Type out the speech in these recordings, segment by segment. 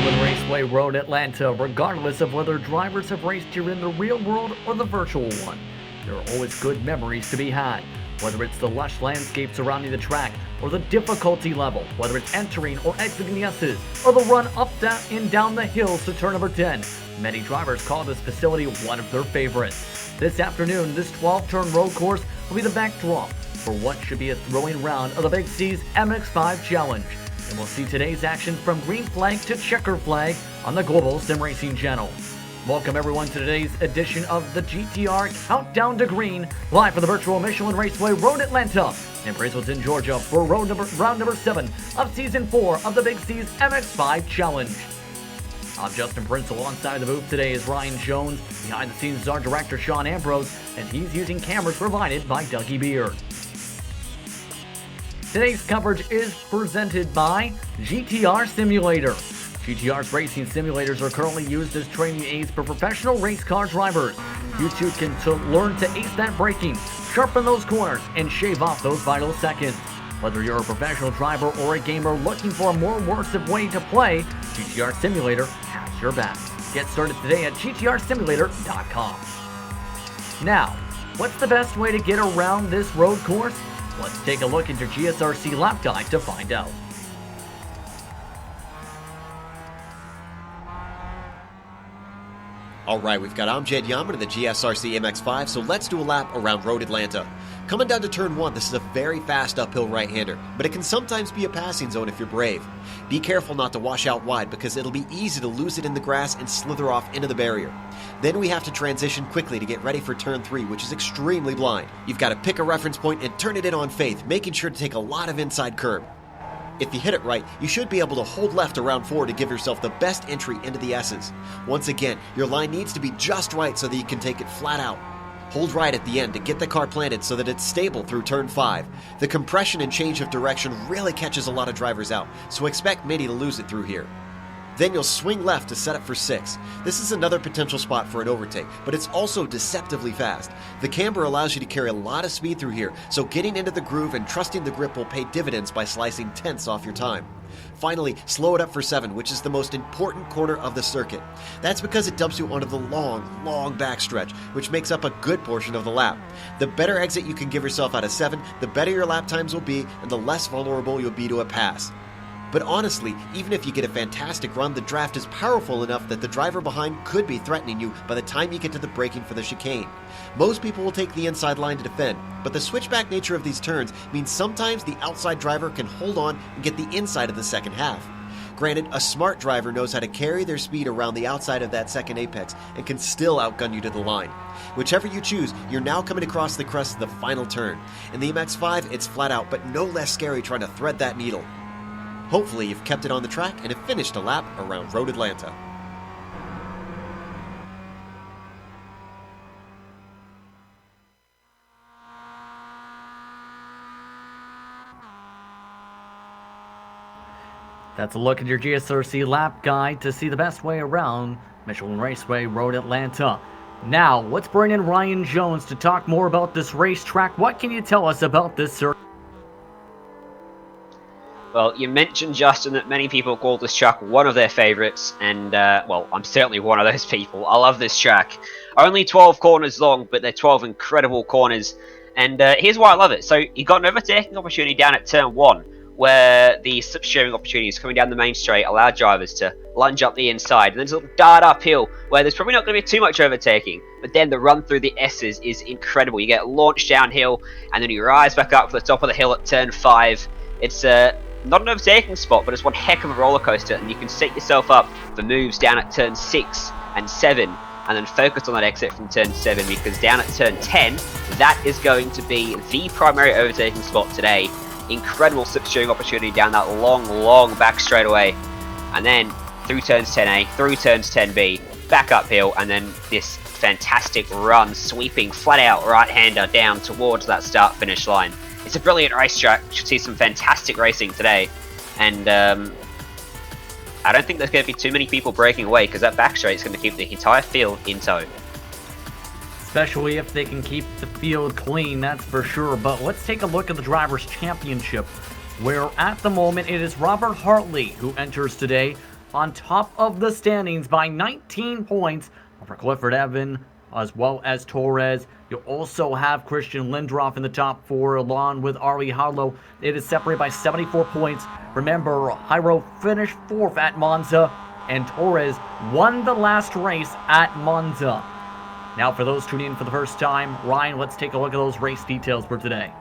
Michelin Raceway Road Atlanta, regardless of whether drivers have raced here in the real world or the virtual one. There are always good memories to be had, whether it's the lush landscape surrounding the track, or the difficulty level, whether it's entering or exiting the S's, or the run up and down the hills to turn number 10. Many drivers call this facility one of their favorites. This afternoon, this 12-turn road course will be the backdrop for what should be a thrilling round of the Big C's MX-5 Challenge. And we'll see today's action from green flag to checker flag on the Global SimRacing Channel. Welcome everyone to today's edition of the GTR Countdown to Green, live from the virtual Michelin Raceway Road Atlanta in Brazelton, Georgia for round number 7 of Season 4 of the Big C's MX-5 Challenge. I'm Justin Prince. Alongside the booth today is Ryan Jones. Behind the scenes is our director Sean Ambrose, and he's using cameras provided by Dougie Beard. Today's coverage is presented by GTR Simulator. GTR's racing simulators are currently used as training aids for professional race car drivers. You too can learn to ace that braking, sharpen those corners, and shave off those vital seconds. Whether you're a professional driver or a gamer looking for a more immersive way to play, GTR Simulator has your back. Get started today at gtrsimulator.com. Now, what's the best way to get around this road course? Let's take a look at your GSRC lap guide to find out. Alright, we've got Amjad Yaman in the GSRC MX-5, so let's do a lap around Road Atlanta. Coming down to turn 1, this is a very fast uphill right-hander, but it can sometimes be a passing zone if you're brave. Be careful not to wash out wide because it'll be easy to lose it in the grass and slither off into the barrier. Then we have to transition quickly to get ready for turn 3, which is extremely blind. You've got to pick a reference point and turn it in on faith, making sure to take a lot of inside curb. If you hit it right, you should be able to hold left around 4 to give yourself the best entry into the S's. Once again, your line needs to be just right so that you can take it flat out. Hold right at the end to get the car planted so that it's stable through turn 5. The compression and change of direction really catches a lot of drivers out, so expect many to lose it through here. Then you'll swing left to set up for 6. This is another potential spot for an overtake, but it's also deceptively fast. The camber allows you to carry a lot of speed through here, so getting into the groove and trusting the grip will pay dividends by slicing tenths off your time. Finally, slow it up for 7, which is the most important corner of the circuit. That's because it dumps you onto the long backstretch, which makes up a good portion of the lap. The better exit you can give yourself out of 7, the better your lap times will be, and the less vulnerable you'll be to a pass. But honestly, even if you get a fantastic run, the draft is powerful enough that the driver behind could be threatening you by the time you get to the braking for the chicane. Most people will take the inside line to defend, but the switchback nature of these turns means sometimes the outside driver can hold on and get the inside of the second half. Granted, a smart driver knows how to carry their speed around the outside of that second apex and can still outgun you to the line. Whichever you choose, you're now coming across the crest of the final turn. In the MX-5, it's flat out, but no less scary trying to thread that needle. Hopefully you've kept it on the track and have finished a lap around Road Atlanta. That's a look at your GSRC lap guide to see the best way around Michelin Raceway Road Atlanta. Now, let's bring in Ryan Jones to talk more about this racetrack. What can you tell us about this circuit? Well, you mentioned, Justin, that many people call this track one of their favourites, and, well, I'm certainly one of those people. I love this track. Only 12 corners long, but they're 12 incredible corners, and here's why I love it. So, you got an overtaking opportunity down at turn 1, where the slipstreaming opportunities coming down the main straight allow drivers to lunge up the inside, and then there's a little dart uphill, where there's probably not going to be too much overtaking, but then the run through the S's is incredible. You get launched downhill, and then you rise back up to the top of the hill at turn 5. It's not an overtaking spot, but it's one heck of a roller coaster, and you can set yourself up for moves down at turn 6 and 7, and then focus on that exit from turn 7, because down at turn 10, that is going to be the primary overtaking spot today. Incredible slipstreaming opportunity down that long back straightaway, and then through turns 10A, through turns 10B, back uphill, and then this fantastic run, sweeping flat out right-hander down towards that start-finish line. It's a brilliant racetrack. You should see some fantastic racing today, and I don't think there's going to be too many people breaking away, because that back straight is going to keep the entire field in tow. Especially if they can keep the field clean, that's for sure. But let's take a look at the Drivers' Championship, where at the moment it is Robert Hartley who enters today. on top of the standings by 19 points over Clifford Evan as well as Torres. You also have Christian Lindroff in the top 4 along with Ari Harlow. It is separated by 74 points. Remember, Jairo finished 4th at Monza and Torres won the last race at Monza. Now for those tuning in for the first time, Ryan, let's take a look at those race details for today.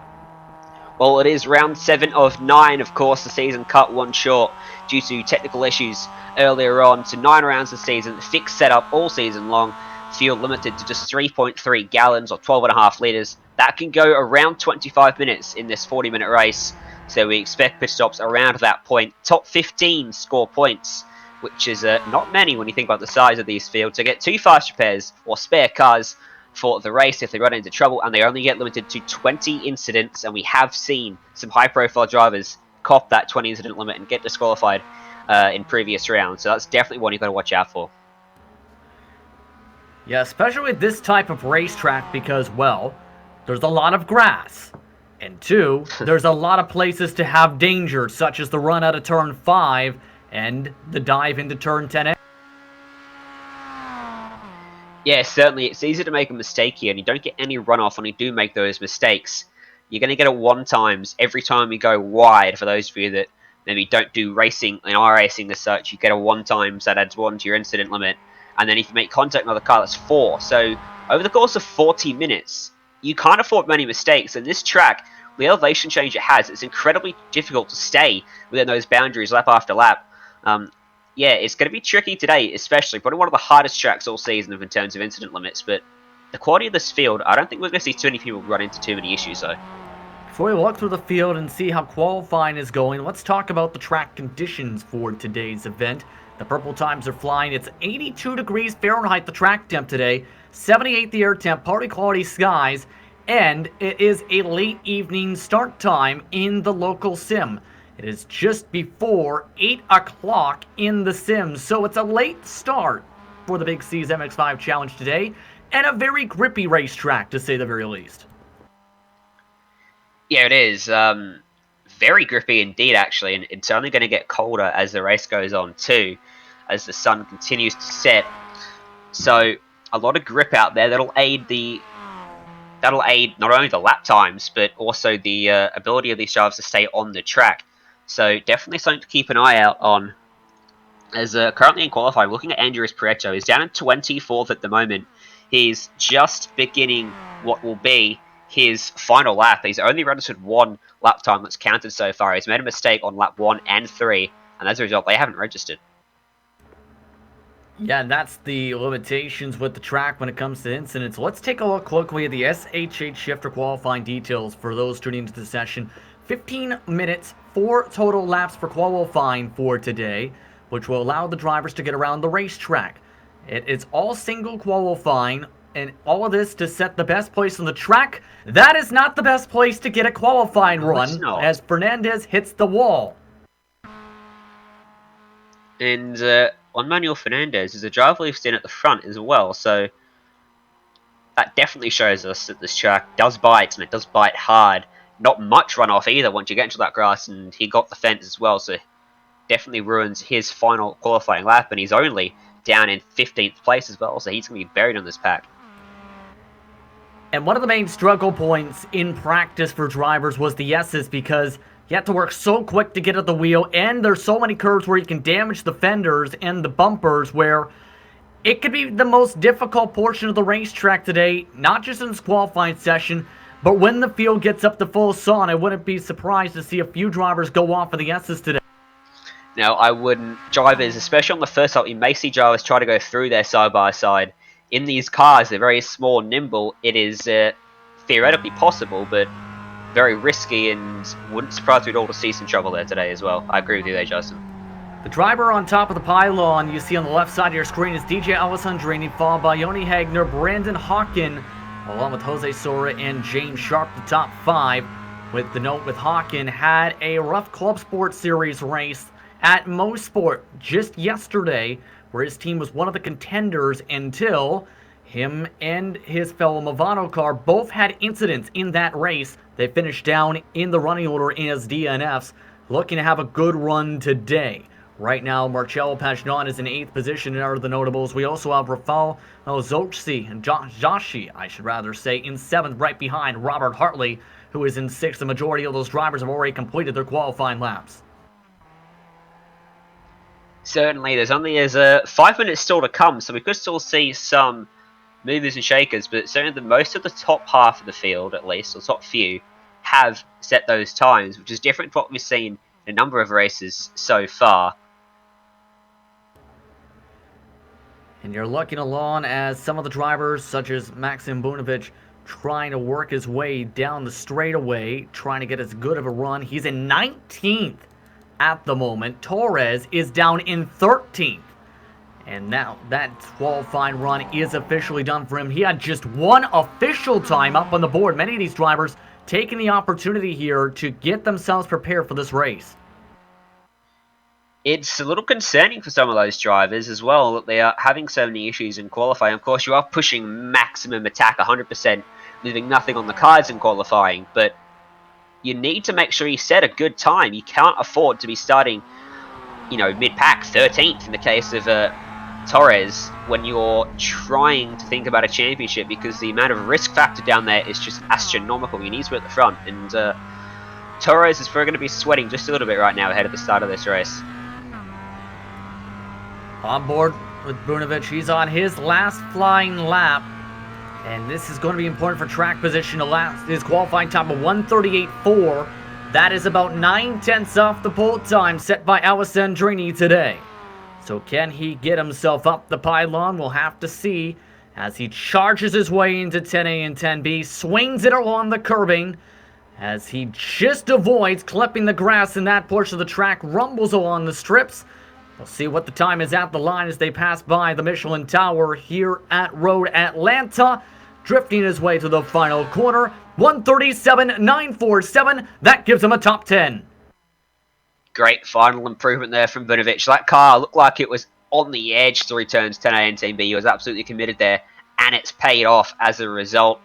Well, it is round 7 of 9, of course. The season cut one short due to technical issues earlier on. So 9 rounds of season, fixed setup all season long. Fuel limited to just 3.3 gallons or 12.5 litres. That can go around 25 minutes in this 40-minute race. So we expect pit stops around that point. Top 15 score points, which is not many when you think about the size of these fields. So get 2 fast repairs or spare cars for the race if they run into trouble, and they only get limited to 20 incidents, and we have seen some high-profile drivers cop that 20 incident limit and get disqualified in previous rounds, so that's definitely one you've got to watch out for. Yeah, especially with this type of racetrack because, well, there's a lot of grass, and 2, there's a lot of places to have danger, such as the run out of turn 5 and the dive into turn 10. Yeah, certainly. It's easy to make a mistake here, and you don't get any runoff when you do make those mistakes. You're going to get it 1 times every time you go wide. For those of you that maybe don't do racing and iRacing as such, you get a 1 times. That adds 1 to your incident limit. And then if you make contact with another car, that's 4. So over the course of 40 minutes, you can't afford many mistakes. And this track, the elevation change it has, it's incredibly difficult to stay within those boundaries lap after lap. Yeah, it's going to be tricky today, especially. Probably one of the hardest tracks all season in terms of incident limits, but the quality of this field, I don't think we're going to see too many people run into too many issues, though. Before we walk through the field and see how qualifying is going, let's talk about the track conditions for today's event. The purple times are flying. It's 82 degrees Fahrenheit, the track temp today, 78 the air temp, party quality skies, and it is a late evening start time in the local sim. It is just before 8 o'clock in the sim, so it's a late start for the Big C's MX-5 Challenge today, and a very grippy racetrack, to say the very least. Yeah, it is. Very grippy indeed, actually, and it's only going to get colder as the race goes on, too, as the sun continues to set. So, a lot of grip out there that'll aid not only the lap times, but also the ability of these drivers to stay on the track. So definitely something to keep an eye out on. As currently in qualifying, looking at Andres Prieto, he's down in 24th at the moment. He's just beginning what will be his final lap. He's only registered 1 lap time that's counted so far. He's made a mistake on lap 1 and 3, and as a result, they haven't registered. Yeah, and that's the limitations with the track when it comes to incidents. Let's take a look quickly at the SHH shifter qualifying details for those tuning into the session. 15 minutes, 4 total laps for qualifying for today, which will allow the drivers to get around the racetrack. It is all single qualifying, and all of this to set the best place on the track. That is not the best place to get a qualifying run, as Fernandez hits the wall. And on Manuel Fernandez is a driver we've seen at the front as well, so that definitely shows us that this track does bite, and it does bite hard. Not much runoff either once you get into that grass, and he got the fence as well, so definitely ruins his final qualifying lap, and he's only down in 15th place as well, so he's going to be buried on this pack. And one of the main struggle points in practice for drivers was the S's, because you have to work so quick to get at the wheel, and there's so many curves where you can damage the fenders and the bumpers, where it could be the most difficult portion of the racetrack today, not just in this qualifying session, but when the field gets up to full sun. I wouldn't be surprised to see a few drivers go off for the S's today. Now, I wouldn't. Drivers, especially on the first lap, you may see drivers try to go through their side-by-side. In these cars, they're very small and nimble. It is theoretically possible, but very risky, and wouldn't surprise me at all to see some trouble there today as well. I agree with you there, Justin. The driver on top of the pylon you see on the left side of your screen is DJ Alessandrini, followed by Yoni Hagner, Brandon Hawken, along with Jose Sora and James Sharp, the top 5. With the note with Hawken, had a rough Club Sports Series race at Mosport just yesterday, where his team was one of the contenders until him and his fellow Movado car both had incidents in that race. They finished down in the running order as DNFs, looking to have a good run today. Right now, Marcello Pagenaud is in 8th position in the notables. We also have Rafał Zochci and Joshi, I should rather say, in 7th, right behind Robert Hartley, who is in 6th. The majority of those drivers have already completed their qualifying laps. Certainly, there's 5 minutes still to come, so we could still see some movers and shakers, but certainly most of the top half of the field, at least, or top few, have set those times, which is different to what we've seen in a number of races so far. And you're looking along as some of the drivers, such as Maxim Bunovic, trying to work his way down the straightaway, trying to get as good of a run. He's in 19th at the moment. Torres is down in 13th. And now that qualifying run is officially done for him. He had just one official time up on the board. Many of these drivers taking the opportunity here to get themselves prepared for this race. It's a little concerning for some of those drivers as well that they are having so many issues in qualifying. Of course, you are pushing maximum attack 100%, leaving nothing on the cards in qualifying, but you need to make sure you set a good time. You can't afford to be starting, mid-pack, 13th in the case of Torres, when you're trying to think about a championship, because the amount of risk factor down there is just astronomical. You need to be at the front, and Torres is probably going to be sweating just a little bit right now ahead of the start of this race. On board with Bunovic, he's on his last flying lap, and this is going to be important for track position. His qualifying time of 1:38.4. That is about 9/10 off the pole time set by Alessandrini today. So can he get himself up the pylon? We'll have to see as he charges his way into 10A and 10B, swings it along the curbing as he just avoids clipping the grass in that portion of the track, rumbles along the strips. We'll see what the time is at the line as they pass by the Michelin Tower here at Road Atlanta, drifting his way to the final corner. 1:37.947. That gives him a top 10. Great final improvement there from Bunovic. That car looked like it was on the edge to returns 10A and 10B. He was absolutely committed there, and it's paid off as a result.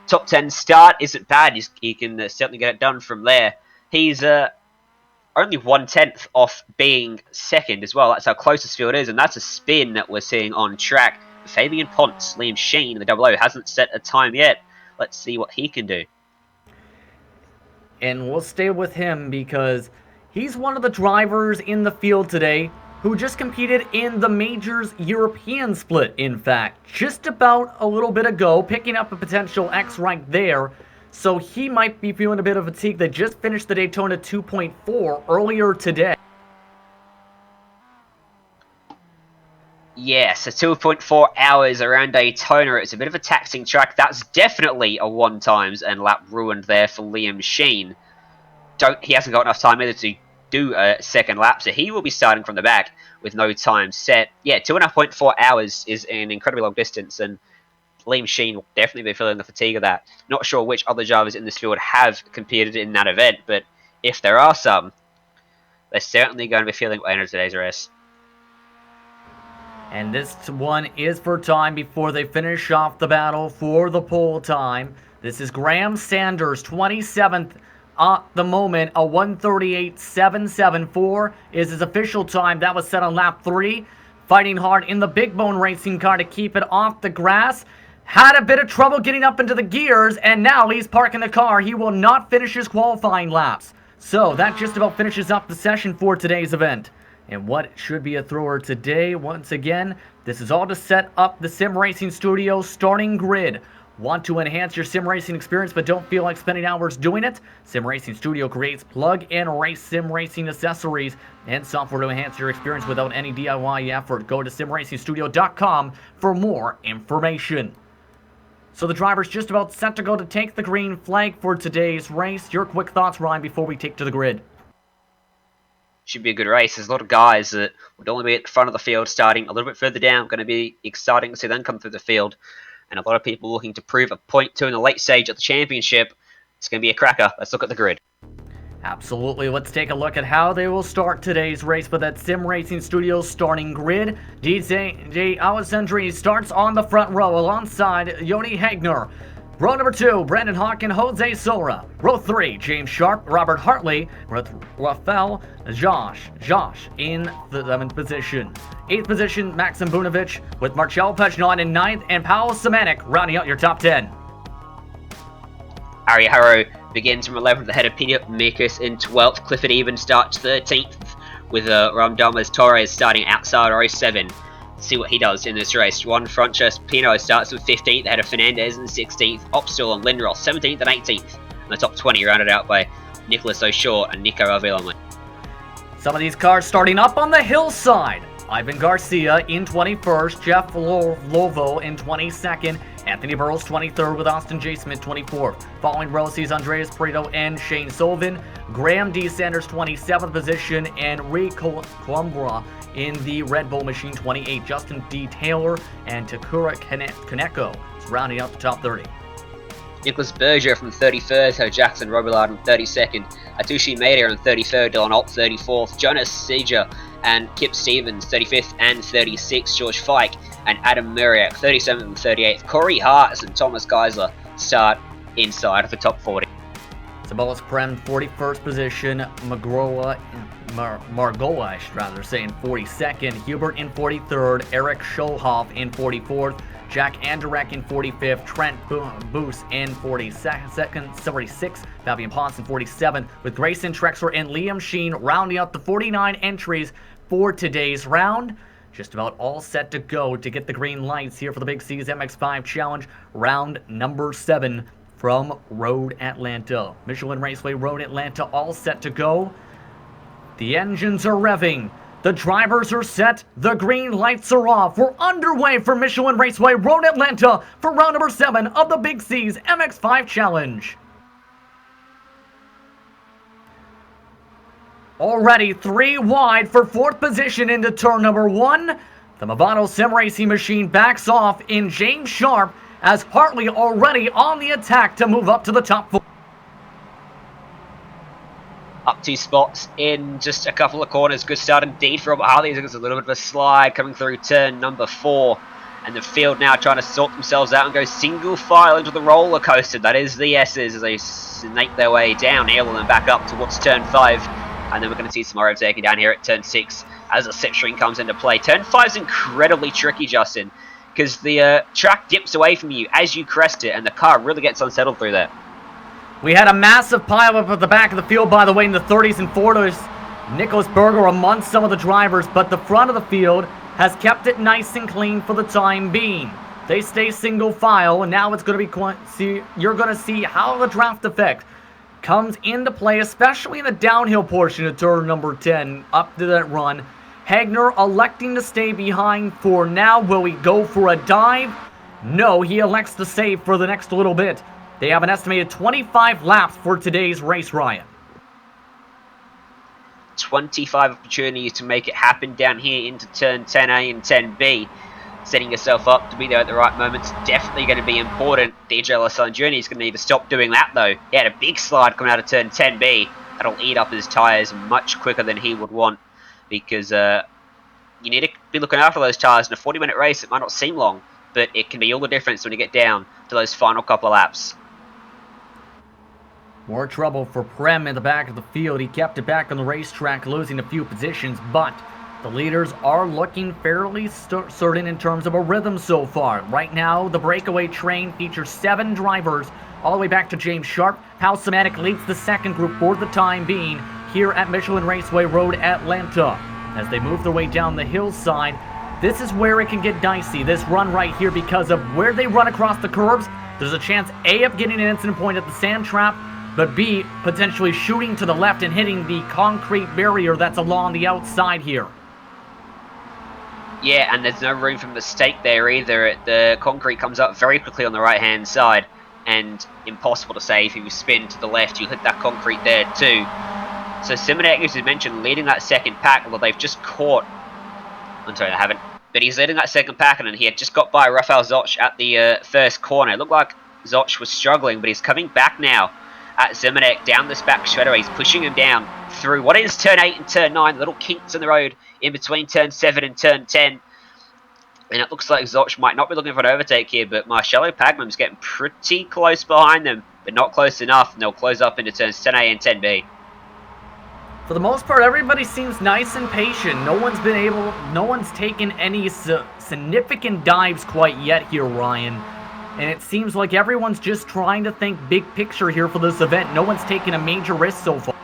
Top 10 start isn't bad. He can certainly get it done from there. He's only 1/10 off being second as well. That's how close this field is, and that's a spin that we're seeing on track. Fabian Ponce, Liam Sheen in the 00 hasn't set a time yet. Let's see what he can do. And we'll stay with him because he's one of the drivers in the field today who just competed in the Majors European split, in fact, just about a little bit ago, picking up a potential X rank there. So he might be feeling a bit of fatigue. They just finished the Daytona 2.4 earlier today. Yes, so 2.4 hours around Daytona. It's a bit of a taxing track. That's definitely a 1 times and lap ruined there for Liam Sheen. He hasn't got enough time either to do a second lap, so he will be starting from the back with no time set. Yeah, 2.4 hours is an incredibly long distance, and Liam Sheen will definitely be feeling the fatigue of that. Not sure which other drivers in this field have competed in that event, but if there are some, they're certainly going to be feeling the end of today's race. And this one is for time before they finish off the battle for the pole time. This is Graham Sanders, 27th at the moment. A 1:38.774 is his official time. That was set on lap 3. Fighting hard in the Big Bone racing car to keep it off the grass. Had a bit of trouble getting up into the gears, and now he's parking the car. He will not finish his qualifying laps. So that just about finishes up the session for today's event. And what should be a thrower today, once again, this is all to set up the Sim Racing Studio starting grid. Want to enhance your sim racing experience but don't feel like spending hours doing it? Sim Racing Studio creates plug-and race sim racing accessories and software to enhance your experience without any DIY effort. Go to simracingstudio.com for more information. So the driver's just about set to go to take the green flag for today's race. Your quick thoughts, Ryan, before we take to the grid. Should be a good race. There's a lot of guys that would only be at the front of the field starting a little bit further down. Going to be exciting to see them come through the field. And a lot of people looking to prove a point 2 in the late stage of the championship. It's going to be a cracker. Let's look at the grid. Absolutely. Let's take a look at how they will start today's race with that Sim Racing Studio starting grid. DJ Alessandrini starts on the front row alongside Joni Hegner. Row number 2, Brandon Hawk and Jose Sora. Row 3, James Sharp, Robert Hartley, with Rafael Josh in the 7th position. 8th position, Maxim Bunovich, with Marcel Pagnon in 9th, and Paolo Semanek rounding out your top 10. Ari Harrow begins from 11th ahead of Peter Mikus in 12th. Clifford Even starts 13th, with Ramdamas Torres starting outside RO7. See what he does in this race. Juan Frances Pino starts with 15th ahead of Fernandez in 16th. Opstal and Lindros 17th and 18th. And the top 20 rounded out by Nicholas O'Shaw and Nico Avila. Some of these cars starting up on the hillside. Ivan Garcia in 21st, Jeff Lovo in 22nd, Anthony Burrows 23rd with Austin J. Smith 24th. Following Rossi's Andreas Prieto and Shane Sullivan, Graham D. Sanders 27th position, and Rico Columbra in the Red Bull Machine 28. Justin D. Taylor and Takura Kaneko rounding out the top 30. Nicholas Berger from 31st, Jackson Robillard in 32nd, Atushi Maeda in 33rd, Dylan Alt 34th, Jonas Seeger and Kip Stevens 35th and 36th, George Fike and Adam Muriak 37th and 38th, Corey Hartz and Thomas Geisler start inside of the top 40. Sabonis Prem 41st position, Margoa I should rather say in 42nd, Hubert in 43rd, Eric Scholhoff in 44th, Jack Anderek in 45th, Trent Boos in 46th, Fabian Ponce in 47th, with Grayson Trexler and Liam Sheen rounding out the 49 entries for today's round. Just about all set to go to get the green lights here for the Big C's MX-5 Challenge, round number 7 from Road Atlanta. Michelin Raceway Road Atlanta all set to go. The engines are revving. The drivers are set. The green lights are off. We're underway for Michelin Raceway Road Atlanta for round number 7 of the Big C's MX-5 Challenge. Already 3 wide for 4th position into turn number 1. The Movado SimRacing machine backs off in James Sharp as Hartley already on the attack to move up to the top 4. Up 2 spots in just a couple of corners. Good start indeed for Robert Hartley. There's a little bit of a slide coming through turn number 4. And the field now trying to sort themselves out and go single file into the roller coaster. That is the S's as they snake their way downhill and then back up towards turn 5. And then we're going to see some more overtaking down here at turn 6 as the slipstream comes into play. Turn 5 is incredibly tricky, Justin, because the track dips away from you as you crest it and the car really gets unsettled through there. We had a massive pileup at the back of the field, by the way, in the 30s and 40s. Nicholas Berger amongst some of the drivers, but the front of the field has kept it nice and clean for the time being. They stay single file, and now it's going to be you're going to see how the draft effect comes into play, especially in the downhill portion of turn number 10 up to that run. Hagner electing to stay behind for now. Will he go for a dive? No, he elects to save for the next little bit. They have an estimated 25 laps for today's race, Ryan. 25 opportunities to make it happen down here into turn 10A and 10B. Setting yourself up to be there at the right moment's definitely going to be important. DJ Alessandrini is going to need to stop doing that, though. He had a big slide coming out of turn 10B. That'll eat up his tyres much quicker than he would want, because you need to be looking after those tyres in a 40-minute race. It might not seem long, but it can be all the difference when you get down to those final couple of laps. More trouble for Prem in the back of the field. He kept it back on the racetrack, losing a few positions, but the leaders are looking fairly certain in terms of a rhythm so far. Right now, the breakaway train features 7 drivers, all the way back to James Sharp. Hal Semanek leads the second group for the time being here at Michelin Raceway Road Atlanta. As they move their way down the hillside, this is where it can get dicey, this run right here, because of where they run across the curbs. There's a chance, A, of getting an incident point at the sand trap, but B, potentially shooting to the left and hitting the concrete barrier that's along the outside here. Yeah, and there's no room for mistake there either. The concrete comes up very quickly on the right-hand side, and impossible to say if you spin to the left, you hit that concrete there too. So Simonek, as you mentioned, leading that second pack, although they've just caught... I'm sorry, they haven't. But he's leading that second pack, and he had just got by Rafael Zoch at the first corner. It looked like Zoch was struggling, but he's coming back now at Zemanek down this back straightaway. He's pushing him down through what is turn 8 and turn 9, little kinks in the road in between turn 7 and turn 10. And it looks like Zoch might not be looking for an overtake here, but Marcello Pagman's getting pretty close behind them, but not close enough, and they'll close up into turns 10A and 10B. For the most part, everybody seems nice and patient. No one's taken any significant dives quite yet here, Ryan. And it seems like everyone's just trying to think big picture here for this event. No one's taken a major risk so far.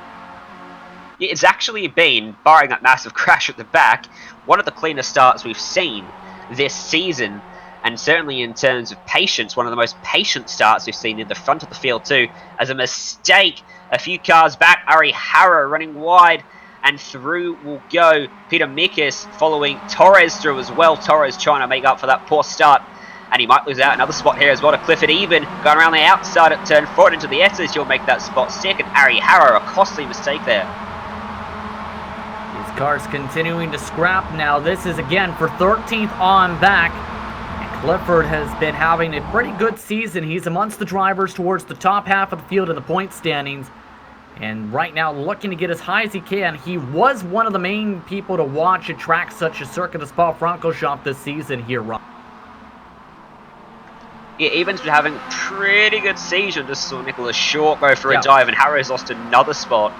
It's actually been, barring that massive crash at the back, one of the cleanest starts we've seen this season, and certainly in terms of patience, one of the most patient starts we've seen in the front of the field too. As a mistake, a few cars back, Ari Hara running wide, and through will go Peter Mikis, following Torres through as well. Torres trying to make up for that poor start, and he might lose out another spot here as well to Clifford Eben, going around the outside at turn 4 into the S's. He'll make that spot second. Ari Hara, a costly mistake there. Cars continuing to scrap now. This is again for 13th on back. And Clifford has been having a pretty good season. He's amongst the drivers towards the top half of the field in the point standings. And right now looking to get as high as he can. He was one of the main people to watch at tracks such as Circuit de Spa-Francorchamps this season here, Ron. Yeah, Eben's been having a pretty good season. Just saw Nicholas Short go for a dive, and Harrow's lost another spot.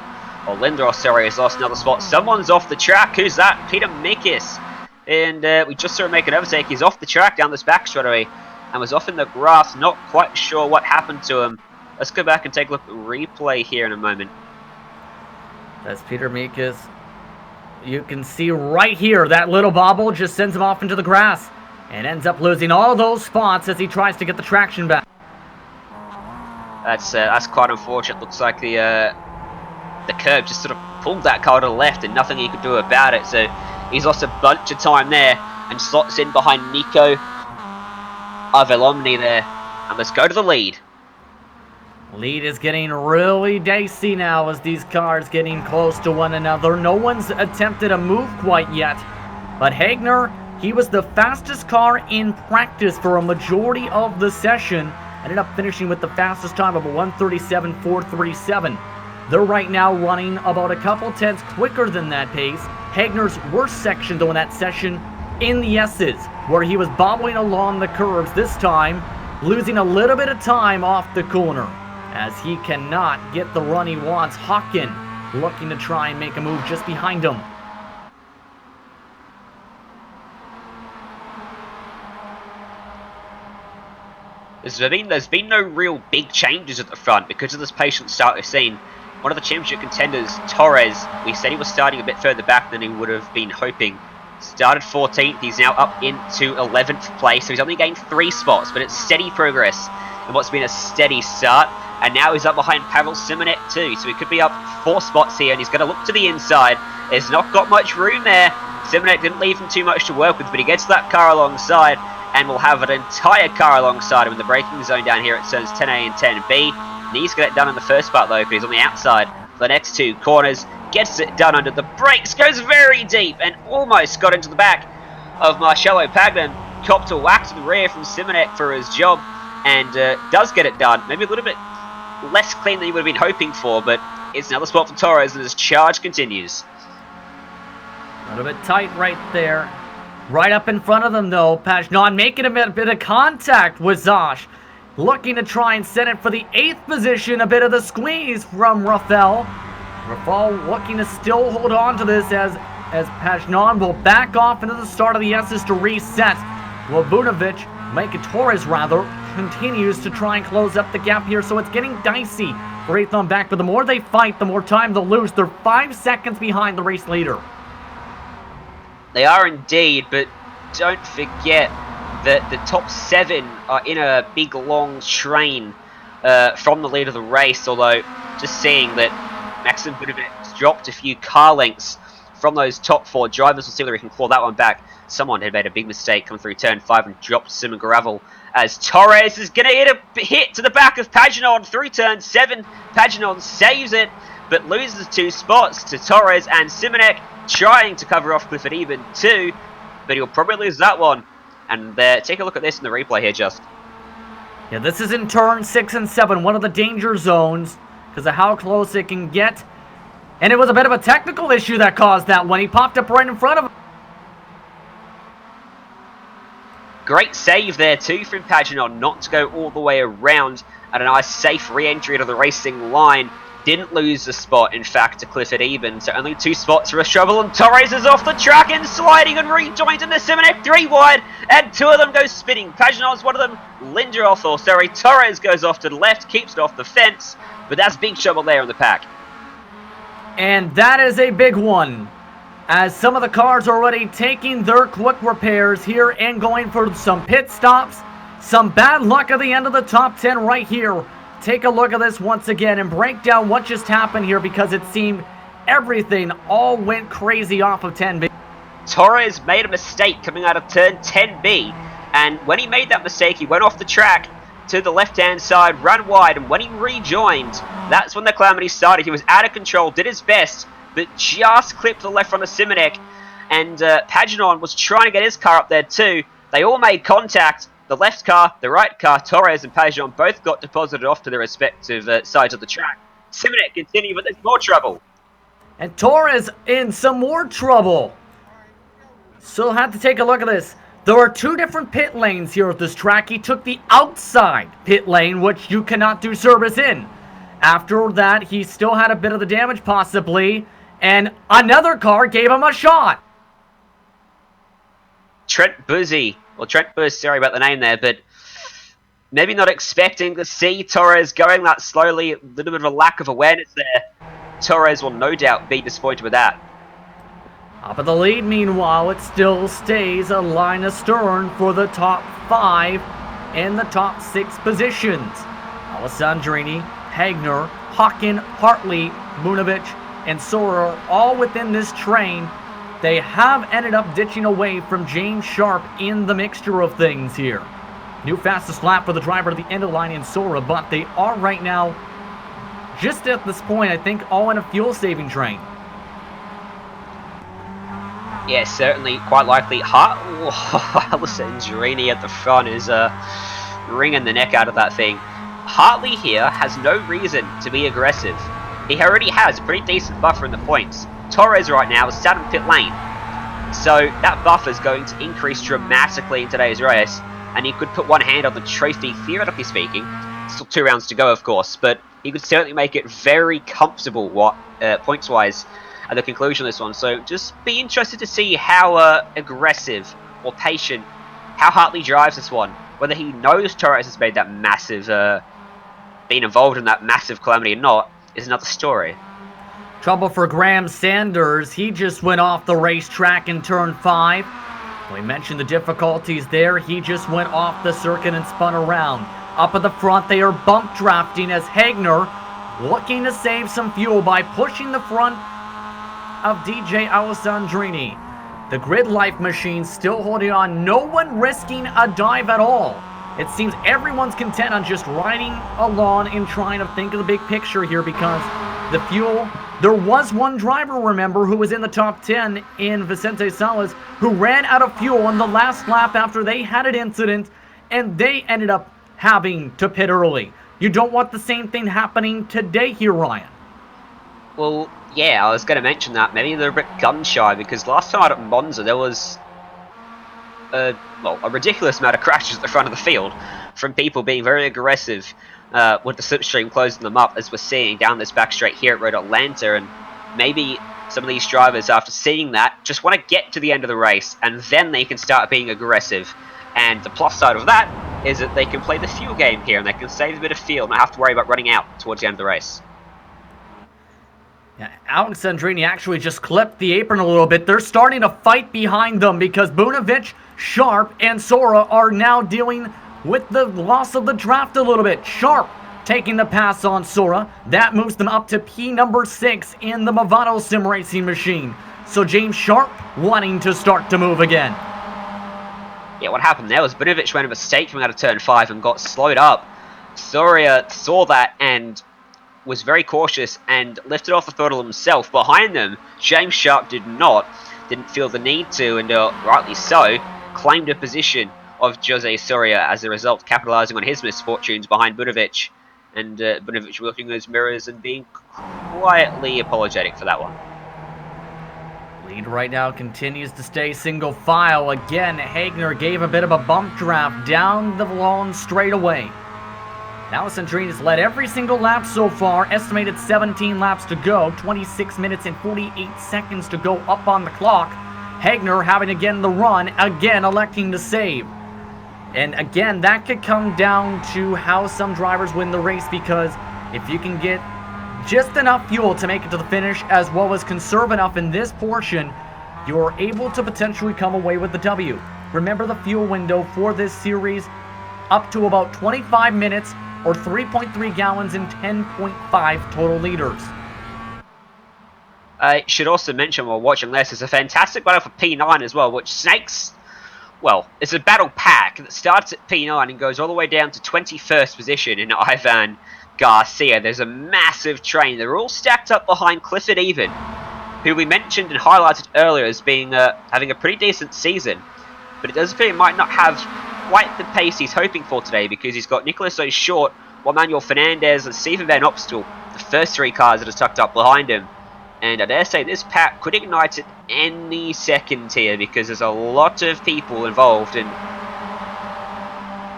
Or Lindros, sorry, has lost another spot. Someone's off the track. Who's that? Peter Mikis. And we just saw him make an overtake. He's off the track down this back straightaway and was off in the grass. Not quite sure what happened to him. Let's go back and take a look at the replay here in a moment. That's Peter Mikis. You can see right here that little bobble just sends him off into the grass and ends up losing all those spots as he tries to get the traction back. That's quite unfortunate. Looks like the curb just sort of pulled that car to the left and nothing he could do about it. So he's lost a bunch of time there and slots in behind Nico Avelomni there. And let's go to the lead. Lead is getting really dicey now as these cars getting close to one another. No one's attempted a move quite yet. But Hagner, he was the fastest car in practice for a majority of the session. Ended up finishing with the fastest time of a 1:37.437. They're right now running about a couple tenths quicker than that pace. Hagner's worst section, though, in that session in the S's, where he was bobbling along the curves this time, losing a little bit of time off the corner, as he cannot get the run he wants. Hawken looking to try and make a move just behind him. There's been no real big changes at the front because of this patient start we've seen. One of the championship contenders, Torres, we said he was starting a bit further back than he would have been hoping. Started 14th, he's now up into 11th place, so he's only gained 3 spots, but it's steady progress in what's been a steady start. And now he's up behind Pavel Simonet too, so he could be up 4 spots here, and he's going to look to the inside. There's not got much room there. Simonet didn't leave him too much to work with, but he gets that car alongside, and will have an entire car alongside him in the braking zone down here at turns 10A and 10B. Needs to get it done in the first part though, because he's on the outside for the next 2 corners. Gets it done under the brakes, goes very deep, and almost got into the back of Marcello Pagman. Copped a whack to the rear from Simonet for his job, and does get it done. Maybe a little bit less clean than he would have been hoping for, but it's another spot for Torres, and his charge continues. A little bit tight right there. Right up in front of them though, Pagnon making a bit of contact with Zosh. Looking to try and send it for the 8th position. A bit of the squeeze from Rafael. Rafael looking to still hold on to this as Pagnon will back off into the start of the S's to reset. Labunovic, Mike Torres rather, continues to try and close up the gap here. So it's getting dicey for 8th on back. But the more they fight, the more time they'll lose. They're 5 seconds behind the race leader. They are indeed, but don't forget that the top 7 are in a big long train from the lead of the race, although just seeing that Maxim Budovic dropped a few car lengths from those top 4 drivers. We'll see whether he can claw that one back. Someone had made a big mistake coming through turn 5 and dropped Simon Gravel, as Torres is going to hit to the back of Pagnon through turn 7. Pagnon saves it, but loses 2 spots to Torres and Simonek, trying to cover off Clifford Eben too, but he'll probably lose that one. And take a look at this in the replay here, just. Yeah, this is in turn 6 and 7, one of the danger zones, because of how close it can get. And it was a bit of a technical issue that caused that one. He popped up right in front of him. Great save there too from Paginon not to go all the way around, and a nice safe re-entry to the racing line. Didn't lose the spot, in fact, to cliff it even, so only 2 spots for a trouble, and Torres is off the track and sliding and rejoins in the Simonet 3 wide, and 2 of them go spinning. Paginon's one of them, Torres goes off to the left, keeps it off the fence, but that's big trouble there in the pack. And that is a big one, as some of the cars are already taking their quick repairs here and going for some pit stops. Some bad luck at the end of the top 10 right here. Take a look at this once again and break down what just happened here, because it seemed everything all went crazy off of 10B. Torres made a mistake coming out of turn 10B, and when he made that mistake, he went off the track to the left-hand side, ran wide, and when he rejoined, that's when the calamity started. He was out of control, did his best, but just clipped to the left front of Simonek, and Paginon was trying to get his car up there too. They all made contact. The left car, the right car, Torres and Paginon both got deposited off to their respective sides of the track. Simonek continued, but there's more trouble. And Torres in some more trouble. So had to take a look at this. There are 2 different pit lanes here at this track. He took the outside pit lane, which you cannot do service in. After that, he still had a bit of the damage possibly, and another car gave him a shot. Trent Buzz, sorry about the name there, but maybe not expecting to see Torres going that slowly, a little bit of a lack of awareness there. Torres will no doubt be disappointed with that. Up at the lead, meanwhile, it still stays a line astern for the top 5 and the top 6 positions. Alessandrini, Hagner, Hawken, Hartley, Munovic, and Sora all within this train. They have ended up ditching away from James Sharp in the mixture of things here. New fastest lap for the driver at the end of the line in Sora, but they are right now, just at this point, I think, all in a fuel-saving train. Yeah, certainly, quite likely. Alessandrini at the front is wringing the neck out of that thing. Hartley here has no reason to be aggressive. He already has a pretty decent buffer in the points. Torres right now is sat in pit lane, so that buffer is going to increase dramatically in today's race, and he could put one hand on the trophy, theoretically speaking. Still 2 rounds to go, of course, but he could certainly make it very comfortable points-wise at the conclusion of this one. So just be interested to see how aggressive or patient, how Hartley drives this one. Whether he knows Torres has made that massive, been involved in that massive calamity or not, is another story. Trouble for Graham Sanders. He just went off the racetrack in turn 5. We mentioned the difficulties there. He just went off the circuit and spun around. Up at the front, they are bump drafting as Hagner looking to save some fuel by pushing the front of DJ Alessandrini. The Grid Life machine still holding on. No one risking a dive at all. It seems everyone's content on just riding along and trying to think of the big picture here, because the fuel... There was one driver, remember, who was in the top 10 in Vicente Salas, who ran out of fuel on the last lap after they had an incident, and they ended up having to pit early. You don't want the same thing happening today here, Ryan. Well, yeah, I was going to mention that. Maybe they're a bit gun-shy, because last time out at Monza, there was a ridiculous amount of crashes at the front of the field from people being very aggressive with the slipstream closing them up, as we're seeing down this back straight here at Road Atlanta. And maybe some of these drivers, after seeing that, just want to get to the end of the race, and then they can start being aggressive. And the plus side of that is that they can play the fuel game here, and they can save a bit of fuel and not have to worry about running out towards the end of the race. Yeah, Alessandrini actually just clipped the apron a little bit. They're starting to fight behind them, because Bunovic, Sharp, and Sora are now dealing with the loss of the draft a little bit. Sharp taking the pass on Sora. That moves them up to P number 6 in the Movado Sim Racing machine. So James Sharp wanting to start to move again. Yeah, what happened there was Bunovic made a mistake coming out of turn 5 and got slowed up. Soria saw that and was very cautious and lifted off the throttle himself. Behind them, James Sharp didn't feel the need to, and rightly so, claimed a position of Jose Soria as a result, capitalizing on his misfortunes behind Bunovic, and Bunovic looking in his mirrors and being quietly apologetic for that one. Lead right now continues to stay single file. Again, Hagner gave a bit of a bump draft down the long straightaway. Now Sandrini's led every single lap so far. Estimated 17 laps to go. 26 minutes and 48 seconds to go up on the clock. Hagner having again the run, again electing to save. And again, that could come down to how some drivers win the race, because if you can get just enough fuel to make it to the finish, as well as conserve enough in this portion, you're able to potentially come away with the W. Remember, the fuel window for this series, up to about 25 minutes, or 3.3 gallons and 10.5 total liters. I should also mention while watching this, there's a fantastic battle for P9 as well, which snakes, well, it's a battle pack that starts at P9 and goes all the way down to 21st position in Ivan Garcia. There's a massive train. They're all stacked up behind Clifford Even, who we mentioned and highlighted earlier as being having a pretty decent season. But it does appear he might not have quite the pace he's hoping for today, because he's got Nicholas O'Short, Juan Manuel Fernandez, and Stephen Van Opstel, the first three cars that are tucked up behind him. And I dare say this pack could ignite at any second here, because there's a lot of people involved, and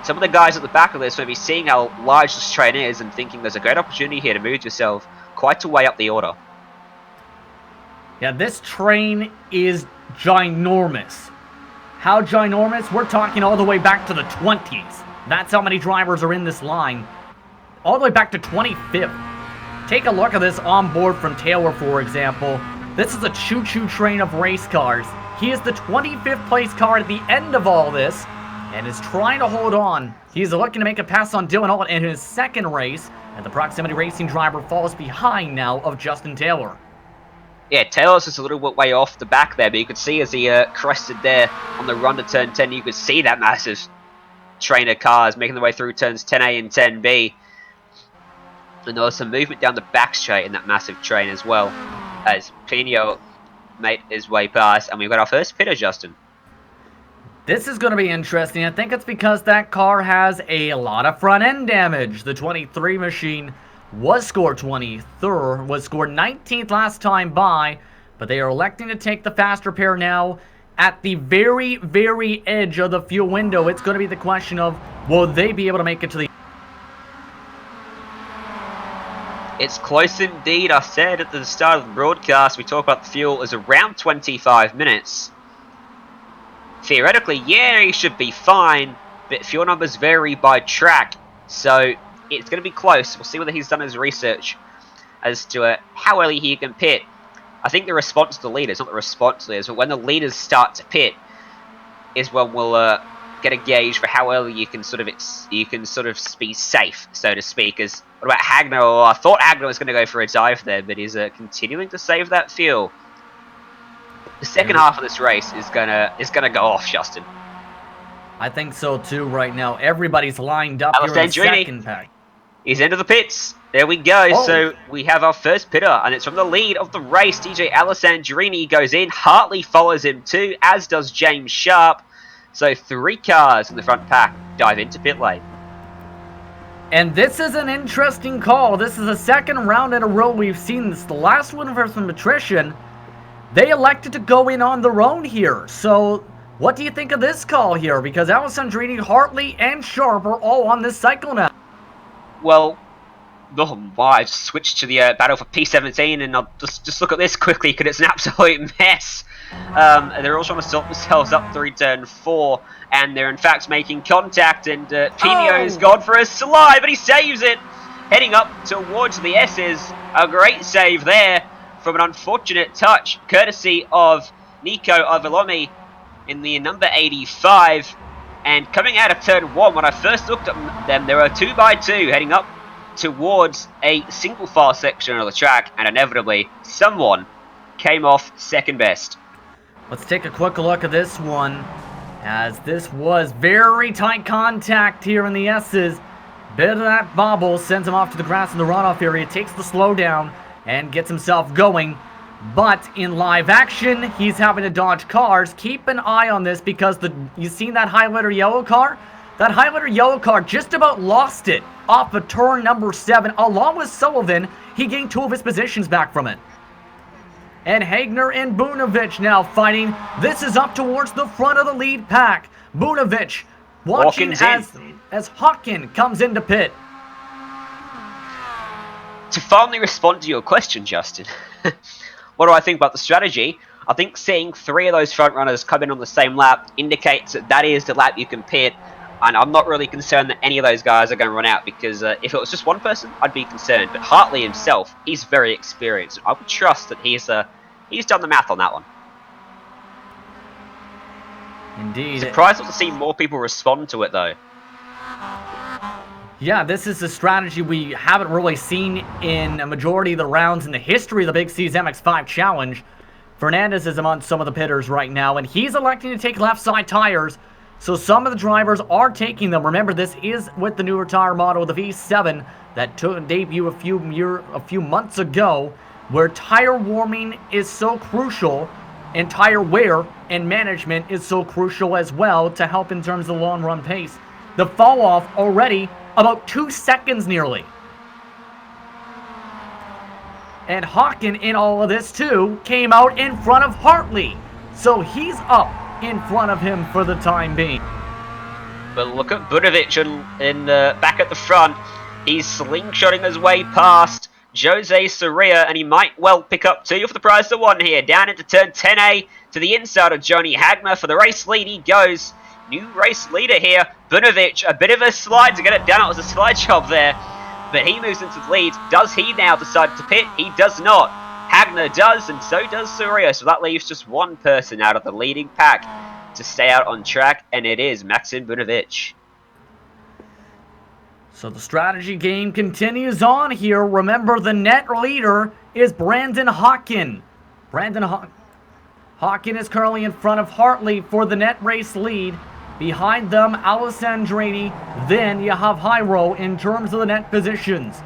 some of the guys at the back of this may be seeing how large this train is and thinking there's a great opportunity here to move yourself quite a way up the order. Yeah, this train is ginormous. How ginormous? We're talking all the way back to the 20s. That's how many drivers are in this line. All the way back to 25th. Take a look at this on board from Taylor, for example. This is a choo-choo train of race cars. He is the 25th place car at the end of all this, and is trying to hold on. He's looking to make a pass on Dylan Alt in his second race, and the Proximity Racing driver falls behind now of Justin Taylor. Yeah, Taylor's just a little way off the back there, but you could see as he crested there on the run to turn 10, you could see that massive train of cars making their way through turns 10A and 10B. And there was some movement down the back straight in that massive train as well, as Pino made his way past, and we've got our first pitter, Justin. This is going to be interesting. I think it's because that car has a lot of front end damage. The 23 machine was scored 23rd, was scored 19th last time by, but they are electing to take the fast repair now at the very, very edge of the fuel window. It's going to be the question of, will they be able to make it to the... It's close indeed. I said at the start of the broadcast, we talked about the fuel is around 25 minutes. Theoretically, yeah, he should be fine, but fuel numbers vary by track, so it's going to be close. We'll see whether he's done his research as to how early he can pit. I think the response to the leaders, not the response to the leaders, but when the leaders start to pit is when we'll get a gauge for how early you can sort of be safe, so to speak. As what about Hagner? Oh, I thought Hagner was going to go for a dive there, but he's continuing to save that fuel. The second half of this race is gonna go off, Justin. I think so too right now. Everybody's lined up here in the second pack. He's into the pits. There we go. Oh. So we have our first pitter, and it's from the lead of the race. DJ Alessandrini goes in. Hartley follows him too, as does James Sharp. So 3 cars in the front pack dive into pit lane. And this is an interesting call. This is the second round in a row we've seen this. The last one from attrition. They elected to go in on their own here. So what do you think of this call here? Because Alessandrini, Hartley, and Sharp are all on this cycle now. Well, I've switched to the battle for P17, and I'll just look at this quickly because it's an absolute mess. They're all trying to sort themselves up through turn 4, and they're in fact making contact, and Pino's gone for a slide, but he saves it. Heading up towards the S's, a great save there from an unfortunate touch, courtesy of Nico Avalomi in the number 85. And coming out of turn 1, when I first looked at them, there were 2x2 heading up towards a single file section of the track, and inevitably someone came off second best. Let's take a quick look at this one, as this was very tight contact here in the S's. Bit of that bobble sends him off to the grass in the runoff area, takes the slowdown and gets himself going. But in live action, he's having to dodge cars. Keep an eye on this, because you seen that highlighter yellow car? That highlighter yellow car just about lost it off of turn number 7. Along with Sullivan, he gained 2 of his positions back from it. And Hagner and Bunovich now fighting. This is up towards the front of the lead pack. Bunovich watching as Hawkin comes into pit. To finally respond to your question, Justin, what do I think about the strategy? I think seeing 3 of those front runners come in on the same lap indicates that that is the lap you can pit. And I'm not really concerned that any of those guys are going to run out, because if it was just one person, I'd be concerned. But Hartley himself, he's very experienced. I would trust that he's done the math on that one. Indeed. Surprised not to see more people respond to it, though. Yeah, this is a strategy we haven't really seen in a majority of the rounds in the history of the Big C's MX-5 Challenge. Fernandez is among some of the pitters right now, and he's electing to take left side tires. So some of the drivers are taking them. Remember, this is with the newer tire model, the V7, that took debut a few months ago, where tire warming is so crucial, and tire wear and management is so crucial as well to help in terms of the long run pace. The fall off already about 2 seconds nearly. And Hawkin in all of this too came out in front of Hartley. So he's up in front of him for the time being. But look at Bunovich in back at the front. He's slingshotting his way past Jose Soria, and he might well pick up 2 for the prize of 1 here. Down into turn 10A to the inside of Johnny Hagner for the race lead. He goes. New race leader here. Bunovich, a bit of a slide to get it done. It was a slide job there. But he moves into the lead. Does he now decide to pit? He does not. Hagner does, and so does Soria. So that leaves just one person out of the leading pack to stay out on track, and it is Maxim Bunovich. So the strategy game continues on here. Remember, the net leader is Brandon Hawkin. Hawkin is currently in front of Hartley for the net race lead. Behind them, Alessandrini. Then you have Hyro in terms of the net positions.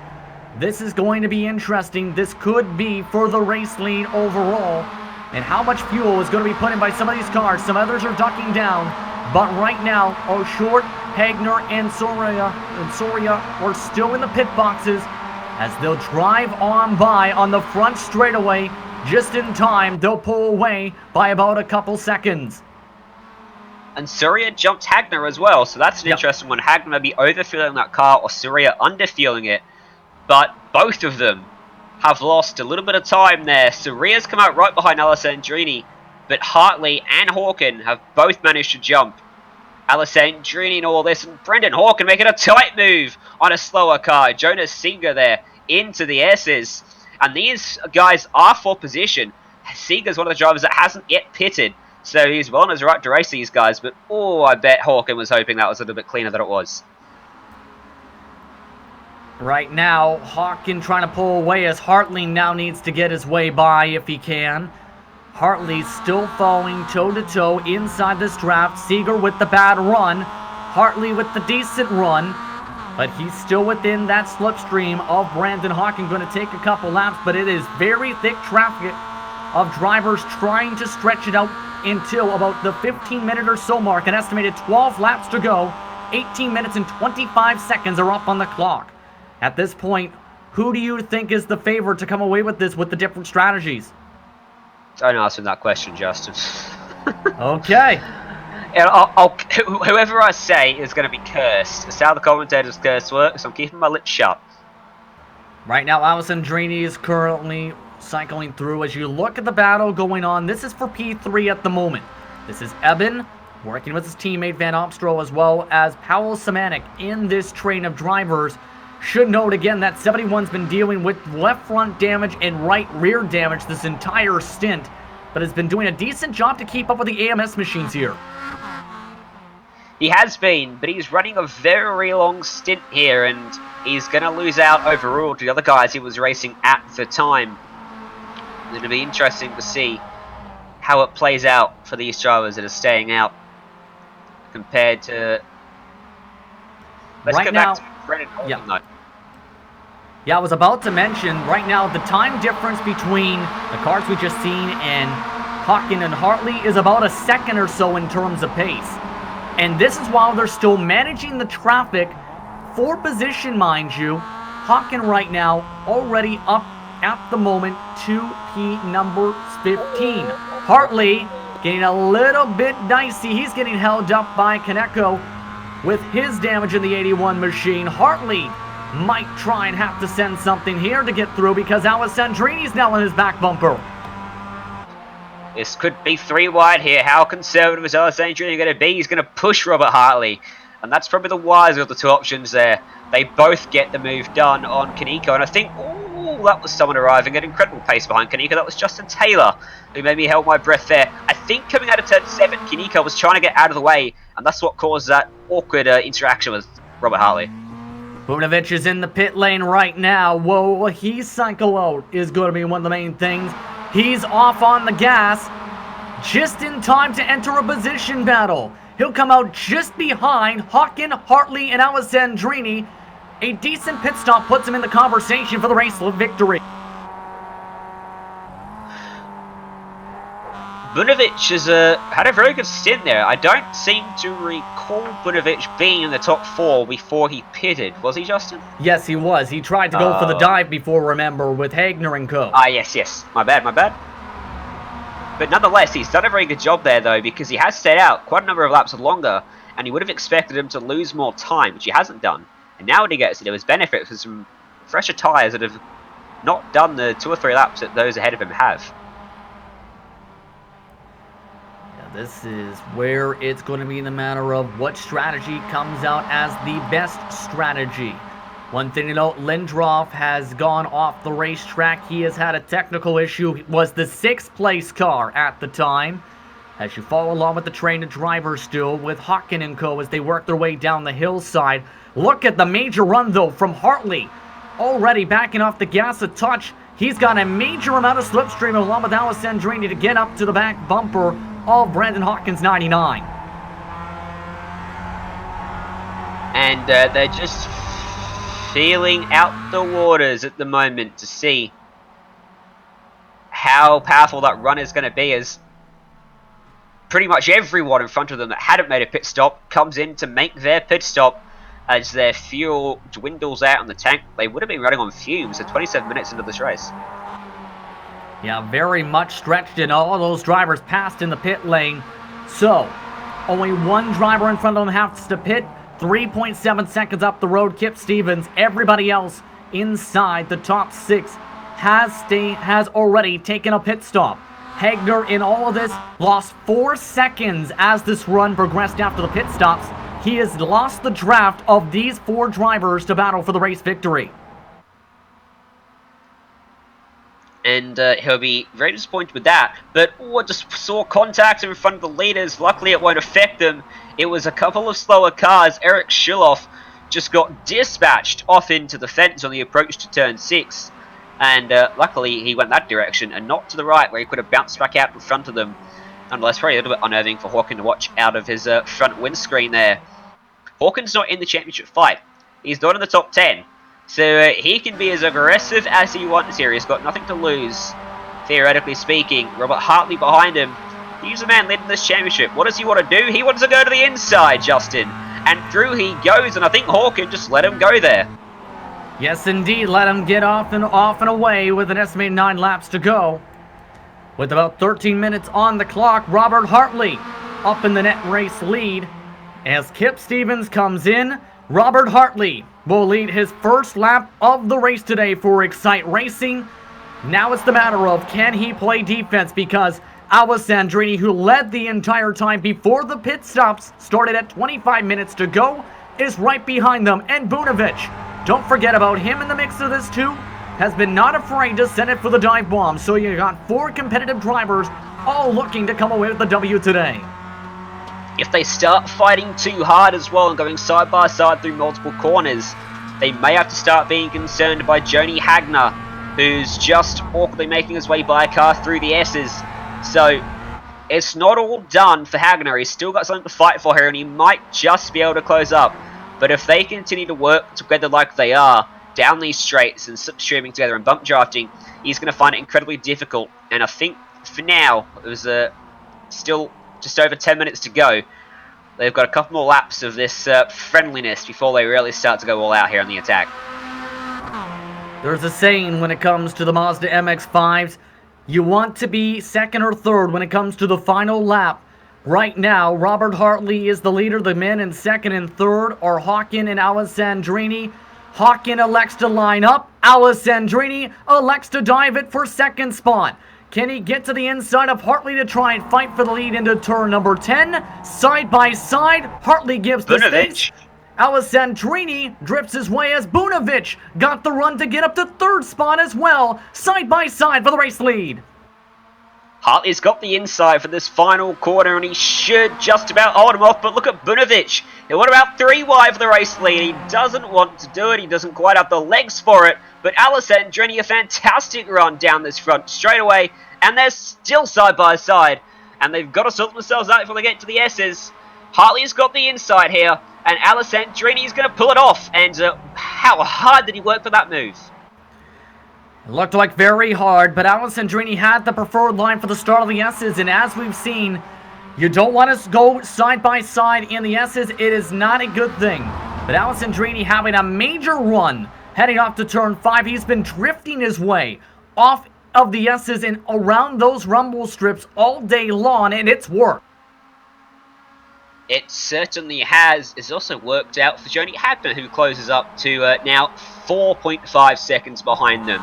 This is going to be interesting. This could be for the race lead overall. And how much fuel is going to be put in by some of these cars. Some others are ducking down. But right now, O'Short, Hagner, and Soria are still in the pit boxes as they'll drive on by on the front straightaway. Just in time, they'll pull away by about a couple seconds. And Soria jumped Hagner as well, so that's an interesting one. Hagner may be overfueling that car, or Soria underfueling it. But both of them have lost a little bit of time there. Soria's come out right behind Alessandrini, but Hartley and Hawkin have both managed to jump. Alessandrini and all this, and Brendan Hawkin making a tight move on a slower car. Jonas Seeger there into the S's. And these guys are for position. Seeger's one of the drivers that hasn't yet pitted, so he's well on his right to race these guys. But, oh, I bet Hawkin was hoping that was a little bit cleaner than it was. Right now, Hawkin trying to pull away as Hartley now needs to get his way by if he can. Hartley still falling toe-to-toe inside this draft. Seeger with the bad run. Hartley with the decent run. But he's still within that slipstream of Brandon Hawkin. Going to take a couple laps, but it is very thick traffic of drivers trying to stretch it out until about the 15-minute or so mark. An estimated 12 laps to go. 18 minutes and 25 seconds are up on the clock. At this point, who do you think is the favorite to come away with this with the different strategies? Don't ask him that question, Justin. Okay. And whoever I say is going to be cursed. That's how the commentators curse works. I'm keeping my lips shut. Right now, Alessandrini is currently cycling through. As you look at the battle going on, this is for P3 at the moment. This is Eben working with his teammate Van Opstroh, as well as Powell Samanik in this train of drivers. Should note again that 71's been dealing with left front damage and right rear damage this entire stint, but has been doing a decent job to keep up with the AMS machines here. He has been, but he's running a very long stint here, and he's going to lose out overall to the other guys he was racing at the time. It's going to be interesting to see how it plays out for these drivers that are staying out compared to... Let's right go now, back to Brendan Hawkin, though. Yeah, I was about to mention, right now, the time difference between the cars we just seen and Hawkin and Hartley is about a second or so in terms of pace. And this is while they're still managing the traffic for position, mind you. Hawkin right now already up at the moment to P number 15. Hartley getting a little bit dicey. He's getting held up by Kaneko with his damage in the 81 machine. Hartley might try and have to send something here to get through because Alessandrini's now on his back bumper. This could be 3 wide here. How conservative is Alessandrini going to be? He's going to push Robert Hartley. And that's probably the wiser of the 2 options there. They both get the move done on Kaneko. And I think, ooh, that was someone arriving at incredible pace behind Kaneko. That was Justin Taylor, who made me hold my breath there. I think coming out of turn 7, Kaneko was trying to get out of the way. And that's what caused that awkward interaction with Robert Hartley. Bunovic is in the pit lane right now. Whoa, he's cycle out is going to be one of the main things. He's off on the gas, just in time to enter a position battle. He'll come out just behind Hawken, Hartley, and Alessandrini. A decent pit stop puts him in the conversation for the race victory. Bunovic has had a very good stint there. I don't seem to recall Bunovic being in the top 4 before he pitted. Was he, Justin? Yes, he was. He tried to go for the dive before, remember, with Hagner and co. Ah, yes. My bad. But nonetheless, he's done a very good job there, though, because he has stayed out quite a number of laps longer, and you would have expected him to lose more time, which he hasn't done. And now when he gets it, it was benefit for some fresher tyres that have not done the 2 or 3 laps that those ahead of him have. This is where it's going to be in the matter of what strategy comes out as the best strategy. One thing to note, Lindroff has gone off the racetrack. He has had a technical issue. It was the 6th place car at the time. As you follow along with the train of drivers still with Hawken and co as they work their way down the hillside. Look at the major run though from Hartley. Already backing off the gas a touch. He's got a major amount of slipstream along with Alessandrini to get up to the back bumper of Brandon Hawkins 99. And they're just feeling out the waters at the moment to see how powerful that run is going to be, as pretty much everyone in front of them that hadn't made a pit stop comes in to make their pit stop as their fuel dwindles out on the tank. They would have been running on fumes at 27 minutes into this race. Yeah, very much stretched, and all of those drivers passed in the pit lane. So, only one driver in front of them has to pit. 3.7 seconds up the road, Kip Stevens. Everybody else inside the top 6 has already taken a pit stop. Hagner in all of this lost 4 seconds as this run progressed after the pit stops. He has lost the draft of these 4 drivers to battle for the race victory. And he'll be very disappointed with that. But just saw contact in front of the leaders. Luckily, it won't affect them. It was a couple of slower cars. Eric Schilloff just got dispatched off into the fence on the approach to turn 6. And luckily, he went that direction and not to the right, where he could have bounced back out in front of them. Nonetheless, probably a little bit unnerving for Hawken to watch out of his front windscreen there. Hawken's not in the championship fight. He's not in the top 10. So he can be as aggressive as he wants here. He's got nothing to lose, theoretically speaking. Robert Hartley behind him. He's the man leading this championship. What does he want to do? He wants to go to the inside, Justin. And through he goes, and I think Hawken just let him go there. Yes, indeed. Let him get off and away with an estimated 9 laps to go. With about 13 minutes on the clock, Robert Hartley up in the net race lead. As Kip Stevens comes in, Robert Hartley will lead his first lap of the race today for Excite Racing. Now it's the matter of, can he play defense? Because Alessandrini, who led the entire time before the pit stops started at 25 minutes to go, is right behind them. And Bunovic, don't forget about him in the mix of this too, has been not afraid to send it for the dive bomb. So you got 4 competitive drivers all looking to come away with the W today. If they start fighting too hard as well and going side by side through multiple corners, they may have to start being concerned by Joni Hagner, who's just awkwardly making his way by a car through the S's. So it's not all done for Hagner. He's still got something to fight for here, and he might just be able to close up. But if they continue to work together like they are, down these straights and slipstreaming together and bump drafting, he's going to find it incredibly difficult. And I think for now, it was still just over 10 minutes to go. They've got a couple more laps of this friendliness before they really start to go all out here on the attack. There's a saying when it comes to the Mazda MX-5s, You want to be second or third when it comes to the final lap. Right now, Robert Hartley is the leader. The men in second and third are Hawken and Alessandrini. Hawken elects to line up. Alessandrini elects to dive it for second spot. Can he get to the inside of Hartley to try and fight for the lead into turn number 10? Side by side, Hartley gives the space. Alessandrini drifts his way as Bunovic got the run to get up to third spot as well. Side by side for the race lead. Hartley's got the inside for this final corner, and he should just about hold him off, but look at Bunovic. He went about 3 wide for the race lead. He doesn't want to do it. He doesn't quite have the legs for it, but Alessandrini, a fantastic run down this front straight away, and they're still side by side, and they've got to sort themselves out before they get to the S's. Hartley's got the inside here, and Alessandrini is going to pull it off, and how hard did he work for that move? It looked like very hard, but Alessandrini had the preferred line for the start of the S's, and as we've seen, you don't want to go side by side in the S's. It is not a good thing. But Alessandrini having a major run heading off to turn 5. He's been drifting his way off of the S's and around those rumble strips all day long, and it's worked. It certainly has. It's also worked out for Joni Hagner, who closes up to now 4.5 seconds behind them.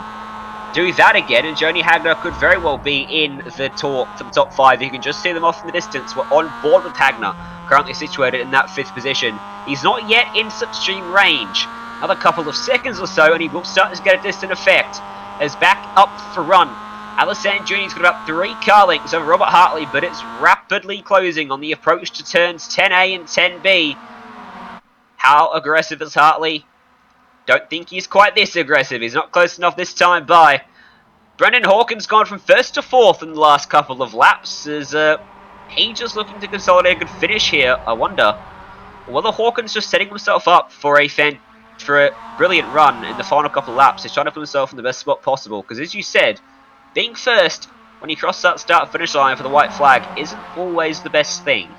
Do that again, and Joni Hagner could very well be in the talk for the top 5. You can just see them off in the distance. We're on board with Hagner, currently situated in that 5th position. He's not yet in slipstream range. Another couple of seconds or so, and he will start to get a distant effect. As back up for run, Alessandrini's got about 3 car lengths over Robert Hartley, but it's rapidly closing on the approach to turns 10A and 10B. How aggressive is Hartley? Don't think he's quite this aggressive. He's not close enough this time by. Brendan Hawken's gone from 1st to 4th in the last couple of laps. Is he just looking to consolidate a good finish here? I wonder. Whether Hawken's just setting himself up for a brilliant run in the final couple of laps. He's trying to put himself in the best spot possible. Because as you said, being first when you cross that start-finish line for the white flag isn't always the best thing.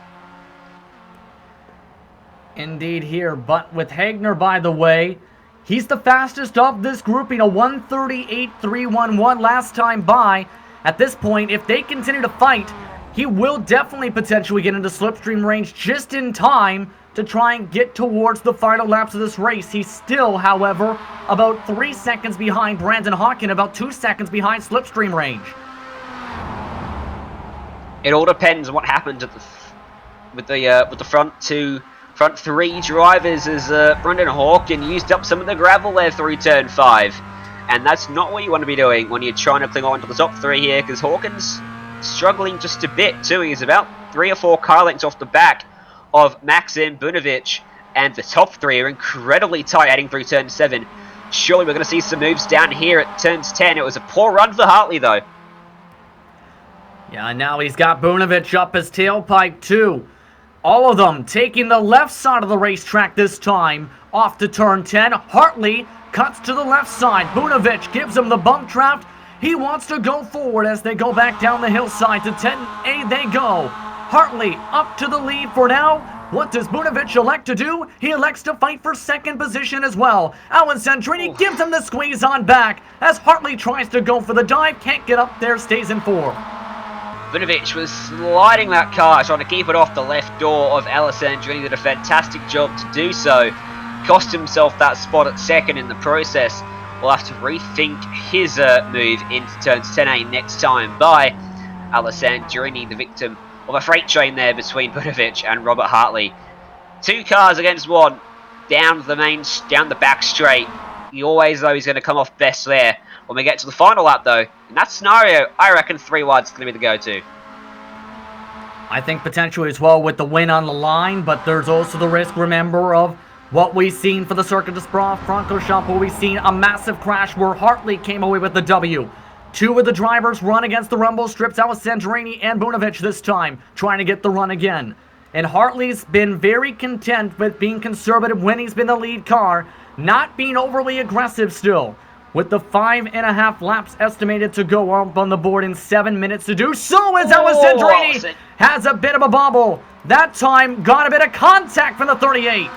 Indeed here, but with Hagner, by the way, he's the fastest of this grouping, a 1:38.311 last time by. At this point, if they continue to fight, he will definitely potentially get into slipstream range just in time to try and get towards the final laps of this race. He's still, however, about 3 seconds behind Brandon Hawken, about 2 seconds behind slipstream range. It all depends on what happens at with the front 3 drivers, as Brendan Hawken used up some of the gravel there through turn 5. And that's not what you want to be doing when you're trying to cling on to the top 3 here, because Hawken's struggling just a bit too. He's about 3 or 4 car lengths off the back of Maxim Bunovic, and the top 3 are incredibly tight heading through turn 7. Surely we're going to see some moves down here at turns 10. It was a poor run for Hartley though. Yeah, now he's got Bunovic up his tailpipe too. All of them taking the left side of the racetrack this time. Off to turn 10. Hartley cuts to the left side. Bunovic gives him the bump draft. He wants to go forward as they go back down the hillside to 10A they go. Hartley up to the lead for now. What does Bunovic elect to do? He elects to fight for second position as well. Alessandrini gives him the squeeze on back as Hartley tries to go for the dive. Can't get up there, stays in 4. Bunovic was sliding that car, trying to keep it off the left door of Alessandrini. Did a fantastic job to do so. Cost himself that spot at second in the process. We'll have to rethink his move into turns 10A next time by Alessandrini, the victim of a freight train there between Bunovic and Robert Hartley. 2 cars against 1, down the back straight. He always, though, he's going to come off best there. When we get to the final lap, though, in that scenario, I reckon 3 wide's going to be the go-to. I think potentially as well with the win on the line, but there's also the risk, remember, of what we've seen for the Circuit de Spa-Francorchamps, where we've seen a massive crash where Hartley came away with the W. 2 of the drivers run against the rumble strips, Alessandrini and Bunovic this time, trying to get the run again. And Hartley's been very content with being conservative when he's been the lead car, not being overly aggressive still. With the 5.5 laps estimated to go up on the board in 7 minutes to do so, as Alessandrini has a bit of a bobble. That time got a bit of contact from the 38.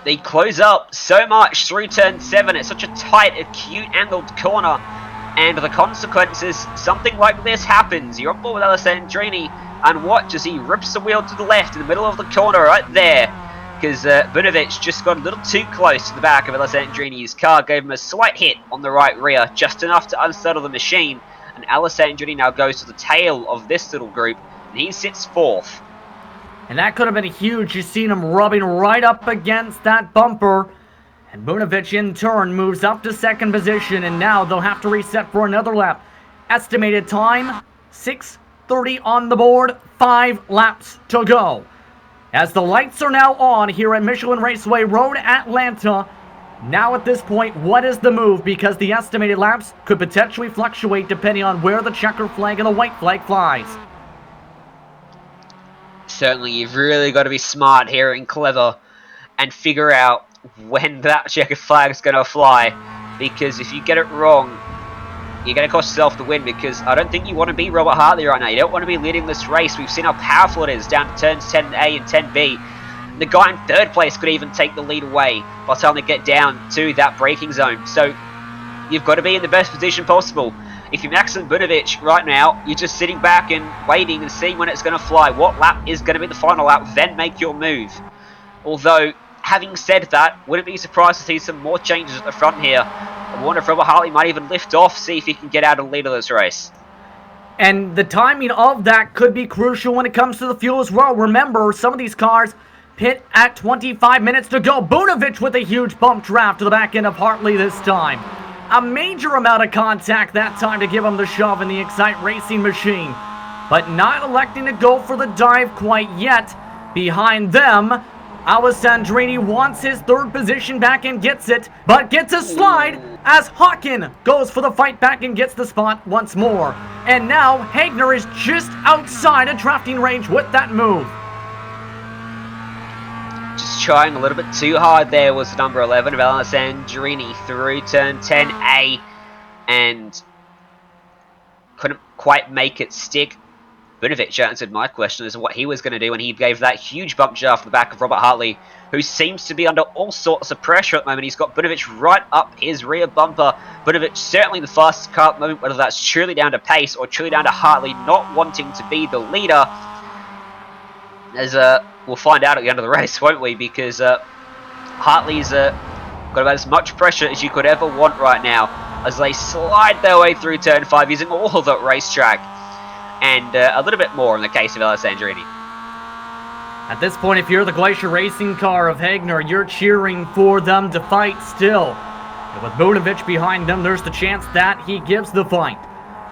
They close up so much through turn 7. It's such a tight, acute angled corner. And the consequences, something like this happens. You're on board with Alessandrini, and watch as he rips the wheel to the left in the middle of the corner right there. Because Bunovic just got a little too close to the back of Alessandrini's car, gave him a slight hit on the right rear, just enough to unsettle the machine. And Alessandrini now goes to the tail of this little group, and he sits 4th. And that could have been huge. You've seen him rubbing right up against that bumper. And Bunovic in turn moves up to 2nd position, and now they'll have to reset for another lap. Estimated time, 6:30 on the board, 5 laps to go. As the lights are now on here at Michelin Raceway Road, Atlanta. Now at this point, what is the move? Because the estimated laps could potentially fluctuate depending on where the checker flag and the white flag flies. Certainly, you've really got to be smart here and clever and figure out when that checker flag is going to fly, because if you get it wrong, you're going to cost yourself the win, because I don't think you want to be Robert Hartley right now. You don't want to be leading this race. We've seen how powerful it is down to turns 10A and 10B. The guy in 3rd place could even take the lead away by the time they get down to that braking zone. So you've got to be in the best position possible. If you're Maxim Bunovic right now, you're just sitting back and waiting and seeing when it's going to fly, what lap is going to be the final lap, then make your move. Although, having said that, wouldn't be surprised to see some more changes at the front here. I wonder if Robert Hartley might even lift off, see if he can get out of the lead of this race. And the timing of that could be crucial when it comes to the fuel as well. Remember, some of these cars pit at 25 minutes to go. Bunovic with a huge bump draft to the back end of Hartley this time. A major amount of contact that time to give him the shove in the Excite Racing machine. But not electing to go for the dive quite yet. Behind them, Alessandrini wants his 3rd position back and gets it, but gets a slide as Hawken goes for the fight back and gets the spot once more. And now Hagner is just outside of drafting range with that move. Just trying a little bit too hard there was the number 11 of Alessandrini through turn 10A, and couldn't quite make it stick. Bunovic answered my question as to what he was going to do when he gave that huge bump jar off the back of Robert Hartley, who seems to be under all sorts of pressure at the moment. He's got Bunovic right up his rear bumper. Bunovic certainly the fastest car at the moment, whether that's truly down to pace or truly down to Hartley not wanting to be the leader. As we'll find out at the end of the race, won't we? Because Hartley's got about as much pressure as you could ever want right now as they slide their way through turn 5 using all of that racetrack. And a little bit more in the case of Alessandrini. At this point, if you're the Glacier Racing car of Hagner, you're cheering for them to fight still. And with Bunovic behind them, there's the chance that he gives the fight.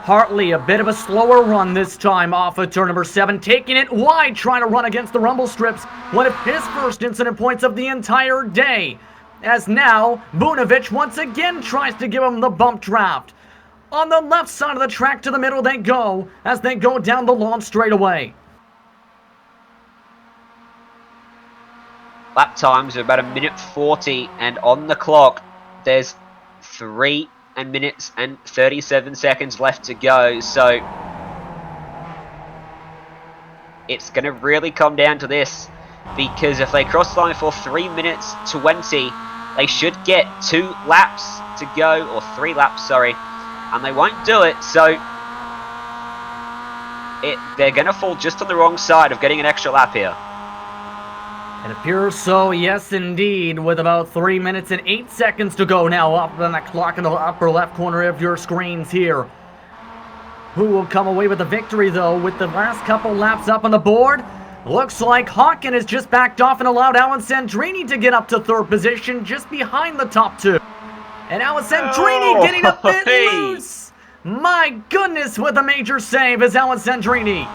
Hartley, a bit of a slower run this time off of turn number 7, taking it wide, trying to run against the rumble strips. One of his first incident points of the entire day. As now, Bunovic once again tries to give him the bump draft. On the left side of the track to the middle they go, as they go down the lawn straightaway. Lap times are about 1:40, and on the clock, there's 3 minutes and 37 seconds left to go, so it's going to really come down to this, because if they cross the line for 3 minutes 20, they should get 2 laps to go, or 3 laps, sorry, and they won't do it, so they're going to fall just on the wrong side of getting an extra lap here. It appears so, yes indeed, with about 3 minutes and 8 seconds to go now up on that clock in the upper left corner of your screens here. Who will come away with the victory though with the last couple laps up on the board? Looks like Hawken has just backed off and allowed Alessandrini to get up to 3rd position just behind the top 2. And Alessandrini getting a bit loose! My goodness, with a major save is Alessandrini.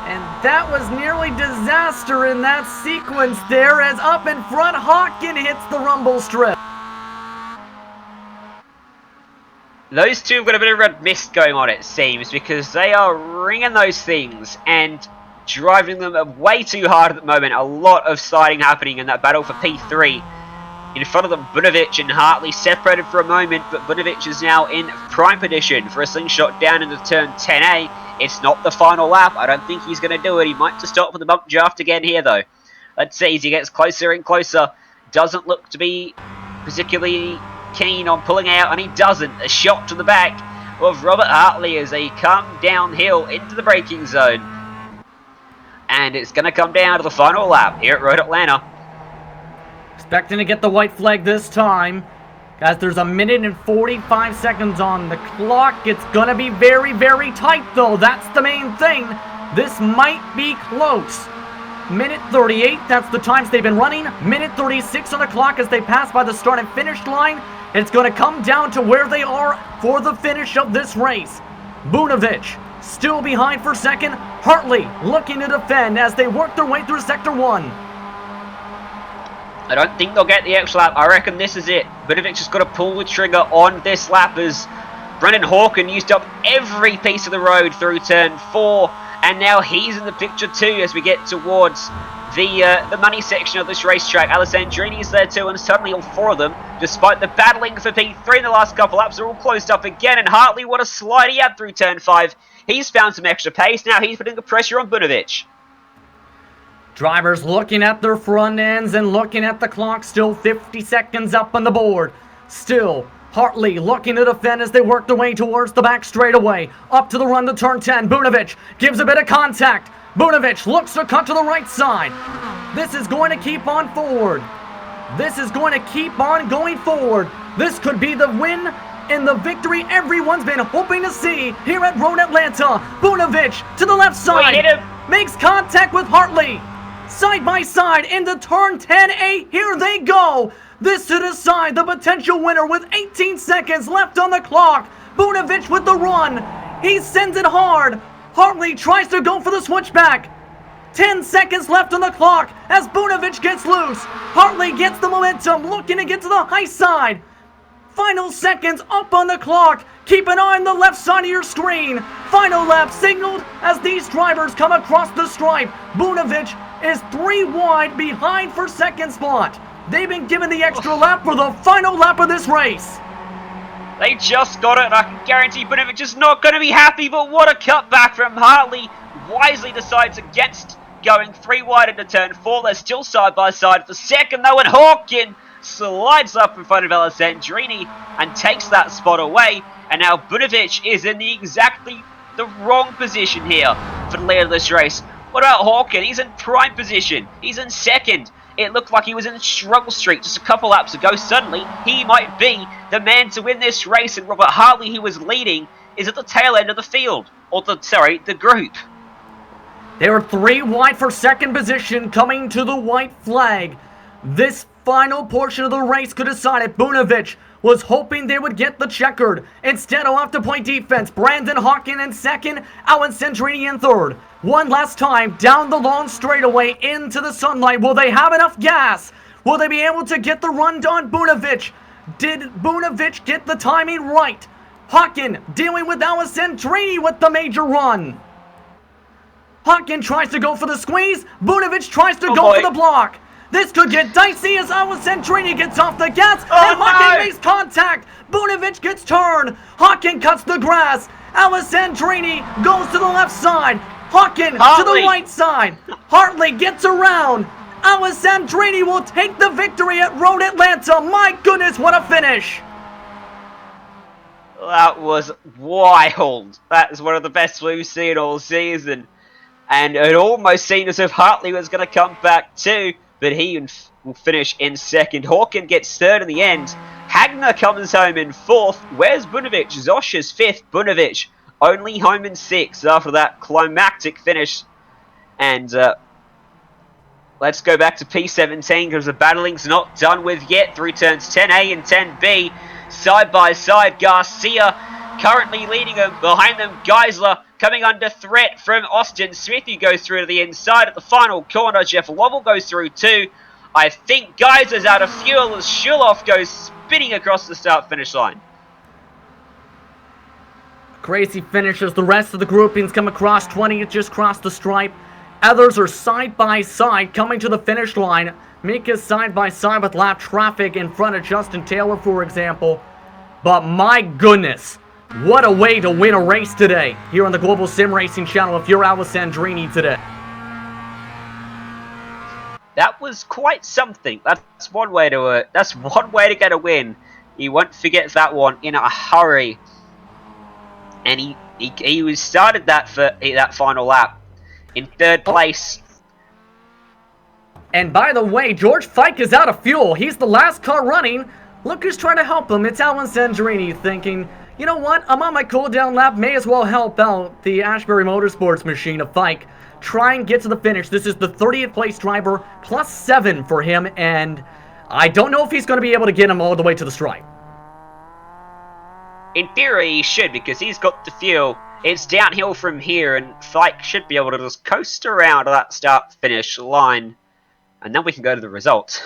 And that was nearly disaster in that sequence there, as up in front, Hawken hits the rumble strip. Those two have got a bit of red mist going on, it seems, because they are ringing those things and driving them way too hard at the moment. A lot of sliding happening in that battle for P3. In front of them, Bunovic and Hartley separated for a moment, but Bunovic is now in prime position for a slingshot down into turn 10A. It's not the final lap. I don't think he's going to do it. He might just stop for the bump draft again here, though. Let's see as he gets closer and closer. Doesn't look to be particularly keen on pulling out, and he doesn't. A shot to the back of Robert Hartley as they come downhill into the braking zone. And it's going to come down to the final lap here at Road Atlanta. Expecting to get the white flag this time. Guys, there's 1 minute and 45 seconds on the clock. It's going to be very, very tight, though. That's the main thing. This might be close. Minute 38, that's the times they've been running. Minute 36 on the clock as they pass by the start and finish line. It's going to come down to where they are for the finish of this race. Bunovich still behind for second. Hartley looking to defend as they work their way through Sector 1. I don't think they'll get the extra lap. I reckon this is it. Bunovich has got to pull the trigger on this lap as Brendan Hawken used up every piece of the road through turn 4. And now he's in the picture too as we get towards the money section of this racetrack. Alessandrini's there too, and suddenly all 4 of them, despite the battling for P3 in the last couple laps, are all closed up again. And Hartley, what a slide he had through turn 5. He's found some extra pace. Now he's putting the pressure on Bunovich. Drivers looking at their front ends and looking at the clock. Still 50 seconds up on the board. Still Hartley looking to defend as they work their way towards the back straightaway. Up to the run to turn 10. Bunovich gives a bit of contact. Bunovich looks to cut to the right side. This is going to keep on forward. This is going to keep on going forward. This could be the win and the victory everyone's been hoping to see here at Road Atlanta. Bunovich to the left side. Makes contact with Hartley. Side by side into turn 10A. Here they go. This to decide the potential winner with 18 seconds left on the clock. Bunovich with the run. He sends it hard. Hartley tries to go for the switchback. 10 seconds left on the clock as Bunovich gets loose. Hartley gets the momentum, looking to get to the high side. Final seconds up on the clock. Keep an eye on the left side of your screen. Final lap signaled as these drivers come across the stripe. Bunovich is 3 wide behind for second spot. They've been given the extra lap for the final lap of this race. They just got it, and I can guarantee Bunovich is not going to be happy, but what a cutback from Hartley. Wisely decides against going 3 wide into turn 4. They're still side by side for second, though, and Hawken slides up in front of Alessandrini and takes that spot away. And now Bunovich is in exactly the wrong position here for the lead of this race. What about Hawken? He's in prime position. He's in second. It looked like he was in struggle streak just a couple laps ago. Suddenly, he might be the man to win this race. And Robert Hartley, who was leading, is at the tail end of the field. Or the group. They were 3 wide for second position coming to the white flag. This final portion of the race could decide it. Bunovich was hoping they would get the checkered. Instead, he'll have to play defense. Brandon Hawken in second, Alessandrini in third. One last time down the long straightaway into the sunlight. Will they have enough gas? Will they be able to get the run done? Bunovich. Did Bunovich get the timing right? Hawken dealing with Alessandrini with the major run. Hawken tries to go for the squeeze. Bunovich tries to go for the block. This could get dicey as Alessandrini gets off the gas and Hawken makes contact. Bunovich gets turned. Hawken cuts the grass. Alessandrini goes to the left side. Hawken to the right side. Hartley gets around. Alessandrini will take the victory at Road Atlanta. My goodness, what a finish. That was wild. That is one of the best we've seen all season. And it almost seemed as if Hartley was going to come back too. But he will finish in second. Hawken gets third in the end. Hagner comes home in fourth. Where's Bunovich? Zosh is fifth. Bunovich only home in sixth after that climactic finish. And let's go back to P17 because the battling's not done with yet. Through turns 10A and 10B. Side by side, Garcia currently leading them. Behind them, Geisler coming under threat from Austin Smith, who goes through to the inside at the final corner. Jeff Lovell goes through too. I think Geiser's out of fuel as Schuloff goes spinning across the start-finish line. Crazy finish as the rest of the groupings come across. 20 just crossed the stripe. Others are side by side coming to the finish line. Mika's side by side with lap traffic in front of Justin Taylor, for example. But my goodness, What a way to win a race today here on the Global SimRacing Channel if you're Alessandrini today. That was quite something. That's one way to get a win. You won't forget that one in a hurry. And he was started that for that final lap in third place. And by the way, George Fike is out of fuel. He's the last car running. Look who's trying to help him. It's Alessandrini thinking, you know what? I'm on my cool-down lap. May as well help out the Ashbury Motorsports machine of Fike. Try and get to the finish. This is the 30th place driver, plus 7 for him. And I don't know if he's going to be able to get him all the way to the stripe. In theory, he should, because he's got the fuel. It's downhill from here, and Fike should be able to just coast around that start-finish line. And then we can go to the results.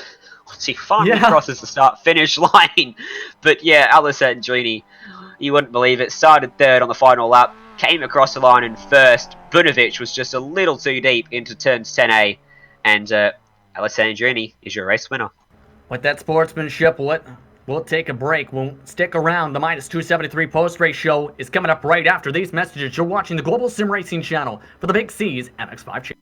Once he finally crosses the start-finish line. But yeah, Alessandrini, you wouldn't believe it, started third on the final lap, came across the line in first. Bunovic was just a little too deep into turns 10A. And Alessandrini is your race winner. With that sportsmanship, we'll take a break. We'll stick around. The Minus 273 post-race show is coming up right after these messages. You're watching the Global SimRacing Channel for the Big C's MX-5 channel.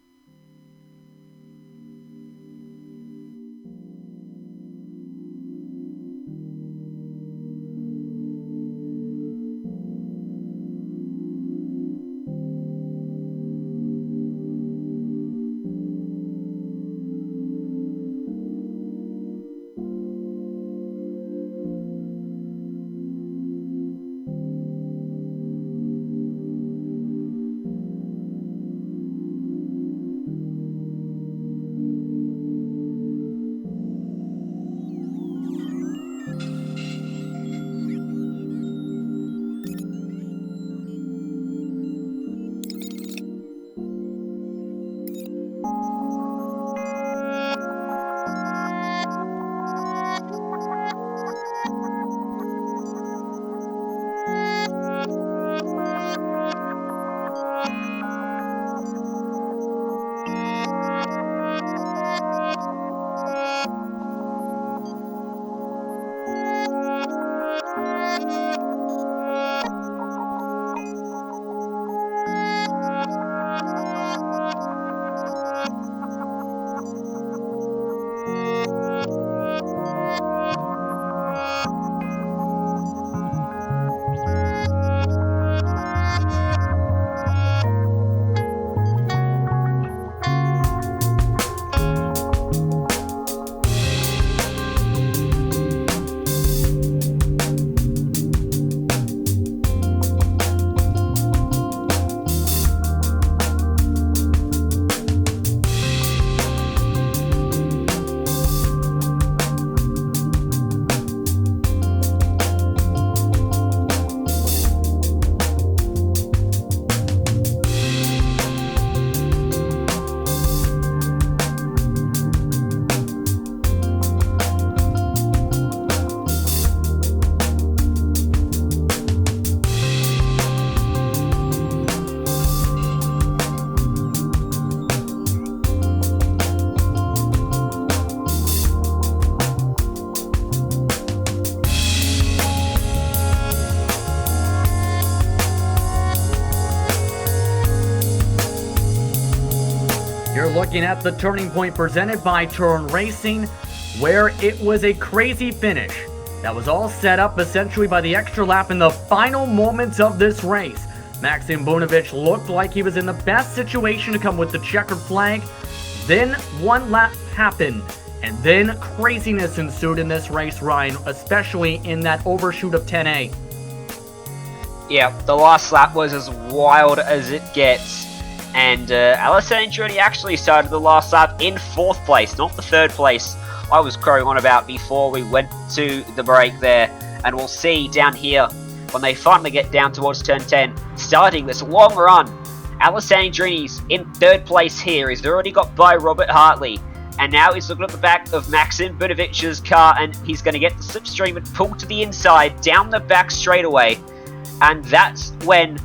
You're looking at the turning point presented by Turn Racing, where it was a crazy finish that was all set up essentially by the extra lap in the final moments of this race. Maxim Bunovic looked like he was in the best situation to come with the checkered flag. Then one lap happened, and then craziness ensued in this race, Ryan, especially in that overshoot of 10A. Yeah, the last lap was as wild as it gets. And Alessandrini actually started the last lap in 4th place, not the 3rd place I was crowing on about before we went to the break there. And we'll see down here, when they finally get down towards turn 10, starting this long run, Alessandrini's in 3rd place here. He's already got by Robert Hartley. And now he's looking at the back of Maxim Bunovic's car, and he's going to get the slipstream and pull to the inside, down the back straightaway. And that's when...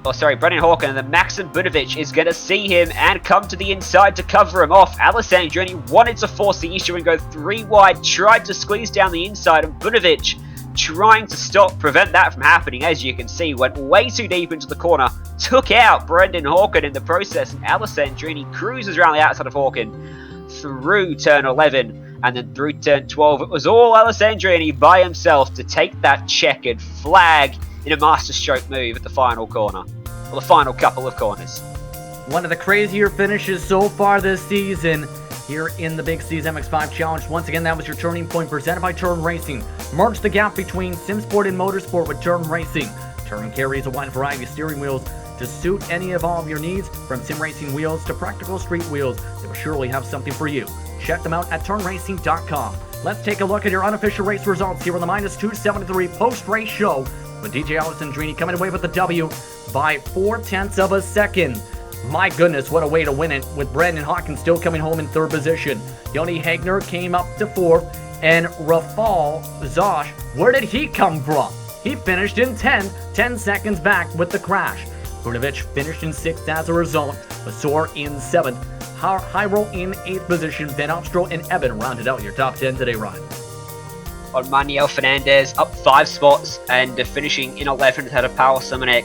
Brendan Hawken and then Maxim Bunovic is going to see him and come to the inside to cover him off. Alessandrini wanted to force the issue and go 3 wide, tried to squeeze down the inside, and Bunovic trying to prevent that from happening, as you can see, went way too deep into the corner, took out Brendan Hawken in the process, and Alessandrini cruises around the outside of Hawken through turn 11, and then through turn 12. It was all Alessandrini by himself to take that checkered flag in a masterstroke move at the final corner, or the final couple of corners. One of the crazier finishes so far this season here in the Big C's MX-5 Challenge. Once again, that was your turning point presented by Turn Racing. Merge the gap between SimSport and Motorsport with Turn Racing. Turn carries a wide variety of steering wheels to suit any of all of your needs, from sim racing wheels to practical street wheels. They will surely have something for you. Check them out at turnracing.com. Let's take a look at your unofficial race results here on the -273 post-race show, with DJ Alessandrini coming away with the W by 0.4 of a second. My goodness, what a way to win it, with Brandon Hawkins still coming home in third position. Yoni Hagner came up to fourth, and Rafal Zosh, where did he come from? He finished in 10 seconds back with the crash. Brunovic finished in 6th as a result, Vasor in 7th, Hyro in 8th position, Van Opstroh and Evan rounded out your top 10 today, Ryan. On Manuel Fernandez up 5 spots and finishing in 11th ahead of Paul Simonek,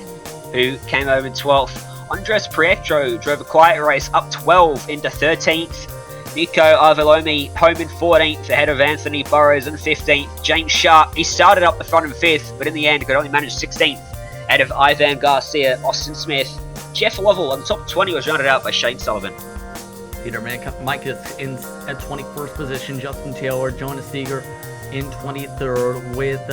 who came over in 12th. Andres Pietro drove a quiet race up 12 into 13th. Nico Arvelomi home in 14th ahead of Anthony Burrows in 15th. James Sharp, he started up the front in 5th, but in the end could only manage 16th ahead of Ivan Garcia, Austin Smith. Jeff Lovell on the top 20 was rounded out by Shane Sullivan. Peter Mikas in at 21st position, Justin Taylor, Jonas Seeger in 23rd, with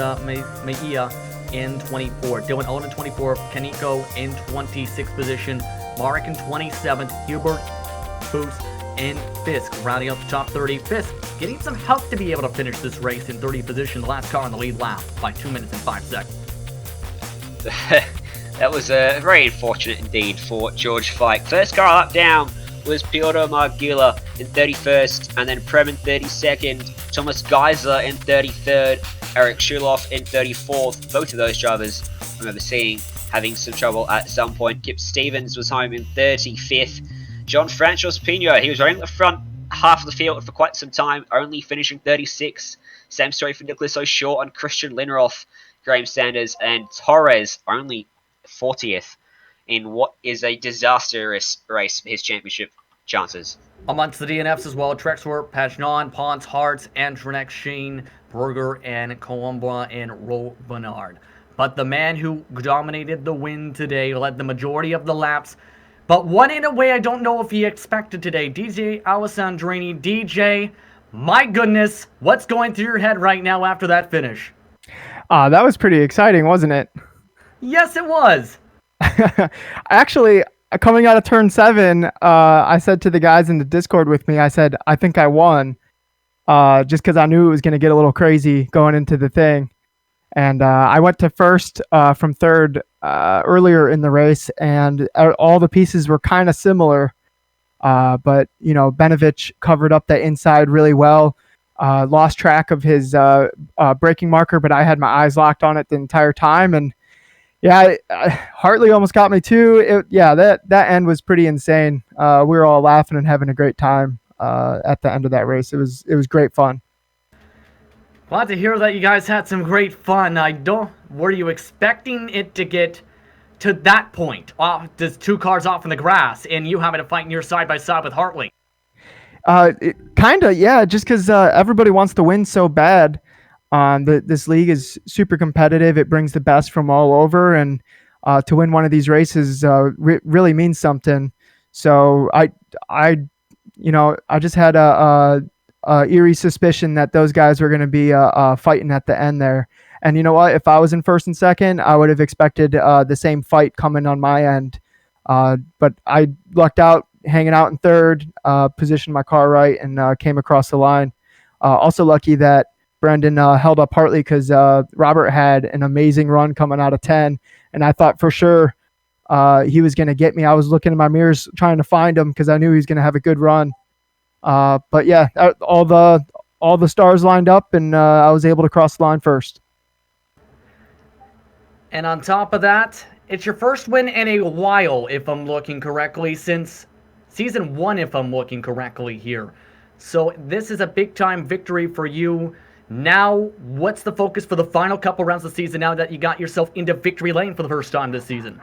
Mejia in 24th, Dylan Owen in 24th, Kaneko in 26th position, Marek in 27th, Hubert Boos and Fisk rounding out the top 30. Fisk getting some help to be able to finish this race in 30th position, the last car on the lead lap by 2 minutes and 5 seconds. That was very unfortunate indeed for George Fike. First car lap down was Piotr Margula in 31st, and then Prem in 32nd, Thomas Geiser in 33rd, Eric Schuloff in 34th. Both of those drivers I remember seeing having some trouble at some point. Kip Stevens was home in 35th. John Francois Pino, he was running the front half of the field for quite some time, only finishing 36th. Same story for Nicholas O'Shaw and Christian Linderoth. Graham Sanders and Torres only 40th in what is a disastrous race for his championship chances. Amongst the DNFs as well, Trexler, Pagnon, Ponce, Hartz, Antronex, Sheen, Berger, and Columbia and Ro Bernard. But the man who dominated the win today, led the majority of the laps, but won in a way I don't know if he expected today. DJ Alessandrini. DJ, my goodness, what's going through your head right now after that finish? That was pretty exciting, wasn't it? Yes, it was. Actually, coming out of turn 7, I said to the guys in the Discord with me, I said, I think I won, just because I knew it was going to get a little crazy going into the thing. And I went to first from third earlier in the race, and all the pieces were kind of similar. But, you know, Benovich covered up the inside really well. Lost track of his braking marker, but I had my eyes locked on it the entire time. And yeah, Hartley almost got me too. That end was pretty insane. We were all laughing and having a great time at the end of that race. It was great fun. Glad to hear that you guys had some great fun. Were you expecting it to get to that point? There's 2 cars off in the grass and you having to fight near side by side with Hartley. Kinda, yeah. Just because everybody wants to win so bad. This league is super competitive. It brings the best from all over, and to win one of these races really means something. So I just had a eerie suspicion that those guys were going to be fighting at the end there. And you know what? If I was in first and second, I would have expected the same fight coming on my end. But I lucked out, hanging out in third, positioned my car right, and came across the line. Also lucky that Brendan held up Hartley, because Robert had an amazing run coming out of 10, and I thought for sure he was going to get me. I was looking in my mirrors trying to find him because I knew he was going to have a good run. But yeah, all the stars lined up, and I was able to cross the line first. And on top of that, it's your first win in a while, if I'm looking correctly, since Season 1, if I'm looking correctly here. So this is a big-time victory for you. Now, what's the focus for the final couple rounds of the season now that you got yourself into victory lane for the first time this season?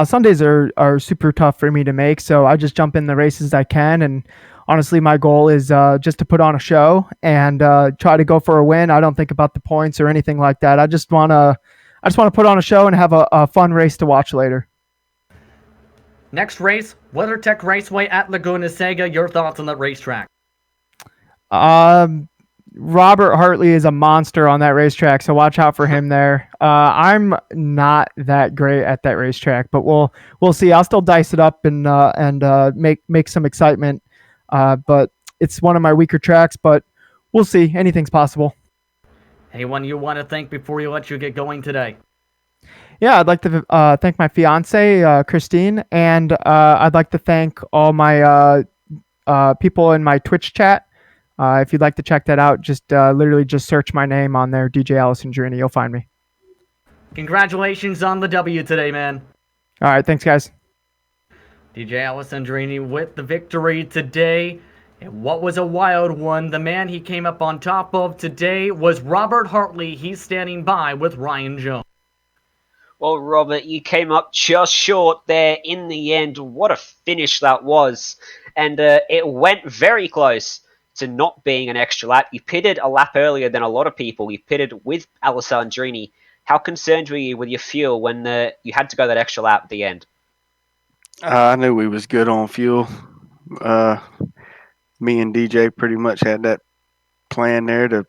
Sundays are super tough for me to make, so I just jump in the races I can. And honestly, my goal is just to put on a show and try to go for a win. I don't think about the points or anything like that. I just want to put on a show and have a fun race to watch later. Next race, WeatherTech Raceway at Laguna Seca. Your thoughts on that racetrack? Um, Robert Hartley is a monster on that racetrack, so watch out for him there. I'm not that great at that racetrack, but we'll see. I'll still dice it up and make some excitement. But it's one of my weaker tracks, but we'll see. Anything's possible. Anyone you want to thank before we let you get going today? Yeah, I'd like to thank my fiance Christine, and I'd like to thank all my people in my Twitch chat. If you'd like to check that out, just literally just search my name on there, DJ Allison Drini. You'll find me. Congratulations on the W today, man. All right, thanks, guys. DJ Alessandrini with the victory today. And what was a wild one, the man he came up on top of today was Robert Hartley. He's standing by with Ryan Jones. Well, Robert, you came up just short there in the end. What a finish that was. And it went very close to not being an extra lap. You pitted a lap earlier than a lot of people. You pitted with Alessandrini. How concerned were you with your fuel when you had to go that extra lap at the end? I knew we was good on fuel. Me and DJ pretty much had that plan there to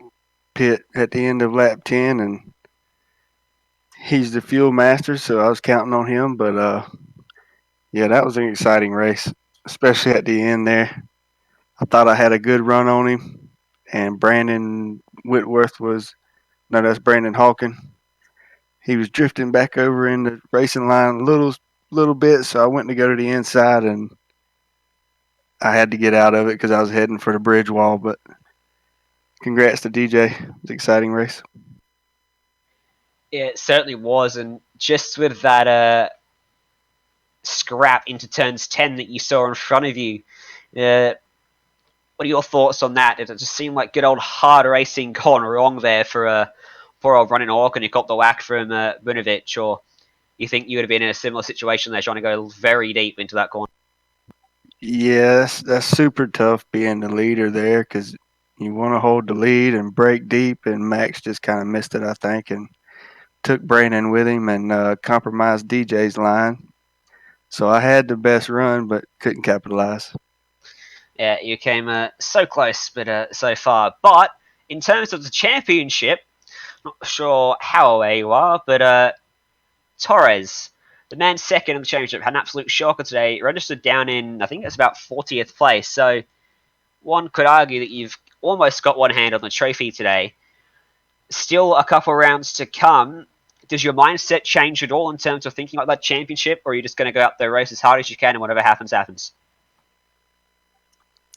pit at the end of lap 10, and he's the fuel master, so I was counting on him. But yeah, that was an exciting race, especially at the end there. I thought I had a good run on him, and Brandon Whitworth that's Brandon Hawkin. He was drifting back over in the racing line a little bit, so I went to go to the inside, and I had to get out of it because I was heading for the bridge wall. But congrats to DJ. It was an exciting race. Yeah, it certainly was. And just with that scrap into turns 10 that you saw in front of you, what are your thoughts on that? Did it just seem like good old hard racing gone wrong there for poor old running Hawk and you got the whack from Bunovic? Or you think you would have been in a similar situation there trying to go very deep into that corner? Yeah, that's super tough being the leader there because you want to hold the lead and break deep, and Max just kind of missed it, I think, and took Brandon with him and compromised DJ's line. So I had the best run, but couldn't capitalize. Yeah, you came so close, but so far. But in terms of the championship, not sure how away you are, but Torres, the man second in the championship, had an absolute shocker today. Registered down in, I think it's about 40th place. So one could argue that you've almost got one hand on the trophy today. Still a couple rounds to come. Does your mindset change at all in terms of thinking about that championship, or are you just going to go out there, race as hard as you can, and whatever happens, happens?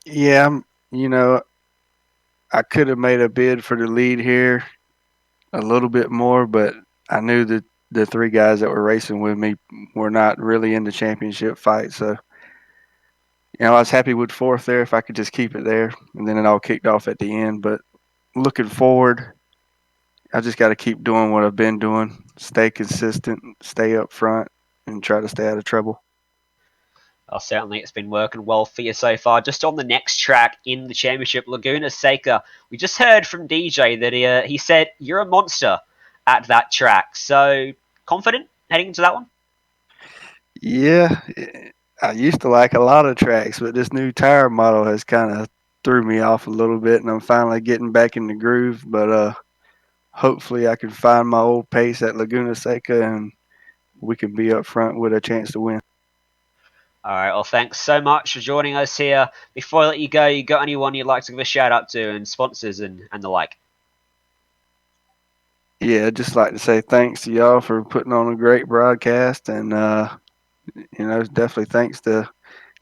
Yeah, I could have made a bid for the lead here a little bit more, but I knew that the three guys that were racing with me were not really in the championship fight. So, I was happy with fourth there if I could just keep it there. And then it all kicked off at the end. But looking forward, I just got to keep doing what I've been doing, stay consistent, stay up front, and try to stay out of trouble. Well, certainly it's been working well for you so far. Just on the next track in the championship, Laguna Seca, we just heard from DJ that he said you're a monster at that track. So confident heading into that one? Yeah, I used to like a lot of tracks, but this new tire model has kind of threw me off a little bit, and I'm finally getting back in the groove. But hopefully I can find my old pace at Laguna Seca, and we can be up front with a chance to win. All right, well, thanks so much for joining us here. Before I let you go, you got anyone you'd like to give a shout out to and sponsors and the like? Yeah, I'd just like to say thanks to y'all for putting on a great broadcast, and definitely thanks to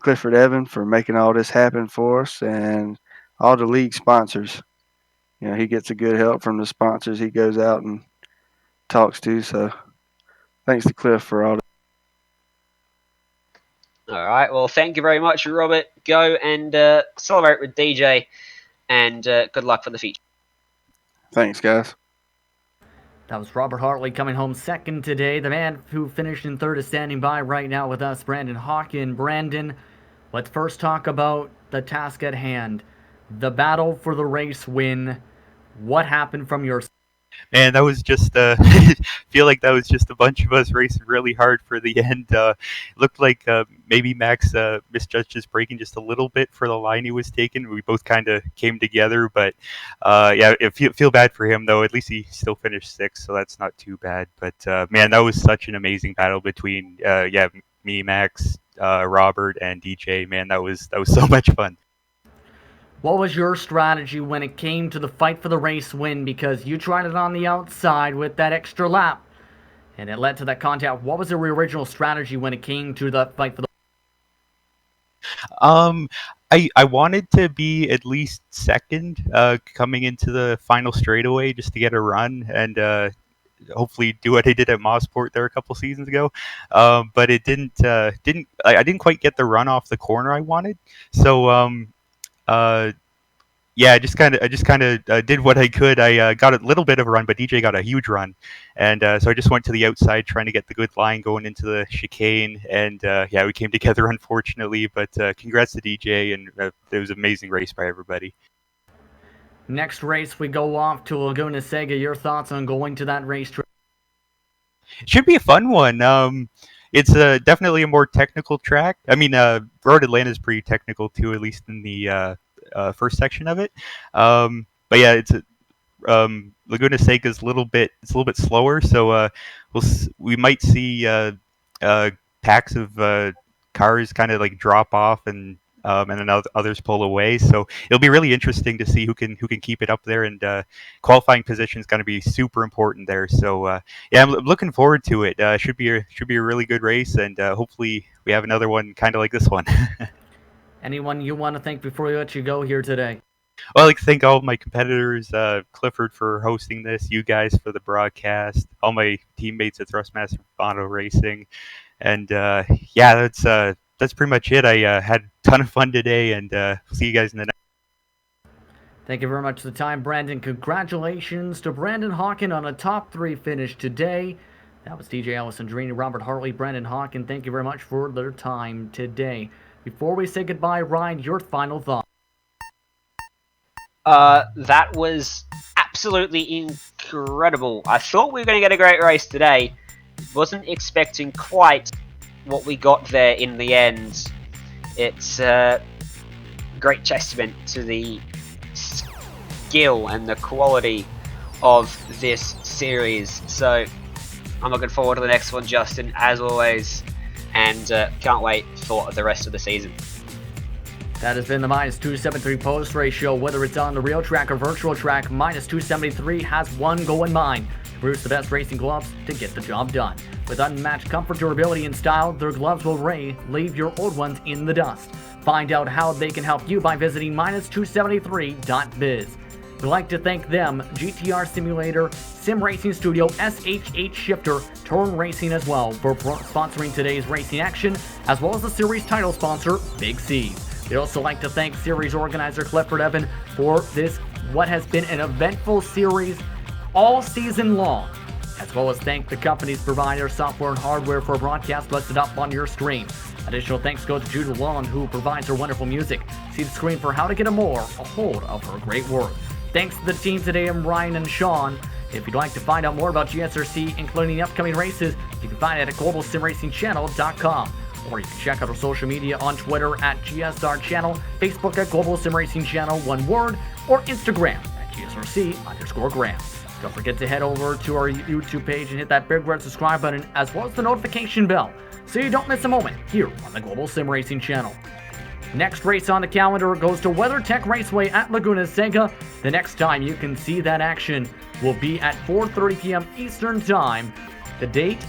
Clifford Evan for making all this happen for us, and all the league sponsors. He gets a good help from the sponsors he goes out and talks to. So thanks to Cliff for all that. All right, well, thank you very much, Robert. Go and celebrate with DJ, and good luck for the future. Thanks, guys. That was Robert Hartley coming home second today. The man who finished in third is standing by right now with us, Brandon Hawken. Brandon, let's first talk about the task at hand. The battle for the race win. What happened from your side? Man, that was just feel like that was just a bunch of us racing really hard for the end. Looked like maybe Max misjudged his braking just a little bit for the line he was taking. We both kind of came together, but yeah, feel bad for him though. At least he still finished sixth, so that's not too bad. But man, that was such an amazing battle between me, Max, Robert, and DJ. Man, that was so much fun. What was your strategy when it came to the fight for the race win? Because you tried it on the outside with that extra lap, and it led to that contact. What was your original strategy when it came to the fight for the I wanted to be at least second coming into the final straightaway just to get a run and hopefully do what I did at Mosport there a couple seasons ago. But it I didn't quite get the run off the corner I wanted. So yeah, I just kind of did what I could. I got a little bit of a run, but DJ got a huge run, and so I just went to the outside trying to get the good line going into the chicane, and yeah, we came together unfortunately. But congrats to DJ, and it was an amazing race by everybody. next race? We go off to Laguna Seca. Your thoughts on going to that racetrack? It should be a fun one. It's definitely a more technical track. I mean, Road Atlanta is pretty technical too, at least in the first section of it. But yeah, Laguna Seca is a little bit slower, so we might see packs of cars kind of like drop off and then others pull away. So it'll be really interesting to see who can keep it up there, and qualifying position is going to be super important there. So yeah, I'm looking forward to it. Should be a really good race, and hopefully we have another one kind of like this one. Anyone you want to thank before we let you go here today? Well, I'd like to thank all of my competitors, Clifford for hosting this, you guys for the broadcast, all my teammates at Thrustmaster Auto Racing, and yeah, that's pretty much it. I had a ton of fun today, and see you guys in the next. Thank you very much for the time, Brandon. Congratulations to Brandon Hawken on a top 3 finish today. That was DJ Alessandrini, Robert Hartley, Brandon Hawken. Thank you very much for their time today. Before we say goodbye, Ryan, your final thought. That was absolutely incredible. I thought we were going to get a great race today. Wasn't expecting quite what we got there in the end. It's a great testament to the skill and the quality of this series. So I'm looking forward to the next one, Justin, as always, and can't wait for the rest of the season. That has been the Minus 273 post race show. Whether it's on the real track or virtual track, Minus 273 has one goal in mind: to produce the best racing gloves to get the job done. With unmatched comfort, durability, and style, their gloves will leave your old ones in the dust. Find out how they can help you by visiting minus273.biz. We'd like to thank them, GTR Simulator, Sim Racing Studio, SHH Shifter, Turn Racing as well, for sponsoring today's racing action, as well as the series title sponsor, Big C. We'd also like to thank series organizer Clifford Evan for this, what has been an eventful series all season long, as well as thank the company's provider, software and hardware for broadcast listed up on your screen. Additional thanks go to Judah Long, who provides her wonderful music. See the screen for how to get a hold of her great work. Thanks to the team today, I'm Ryan and Sean. If you'd like to find out more about GSRC, including the upcoming races, you can find it at globalsimracingchannel.com. Or you can check out our social media on Twitter at GSR Channel, Facebook at Global SimRacing Channel, one word, or Instagram at GSRC_Graham. Don't forget to head over to our YouTube page and hit that big red subscribe button, as well as the notification bell, so you don't miss a moment here on the Global SimRacing Channel. Next race on the calendar goes to WeatherTech Raceway at Laguna Seca. The next time you can see that action will be at 4:30 p.m. Eastern Time. The date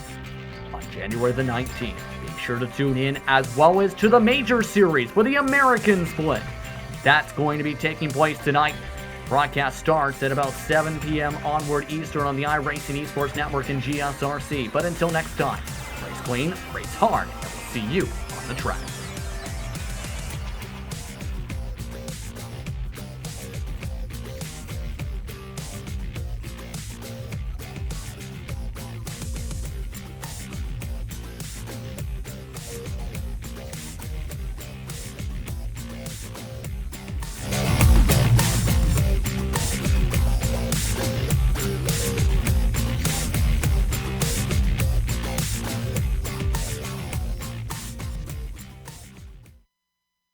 on January the 19th. Be sure to tune in, as well as to the Major Series for the American split. That's going to be taking place tonight. Broadcast starts at about 7 p.m. onward Eastern on the iRacing Esports Network and GSRC. But until next time, race clean, race hard, and we'll see you on the track.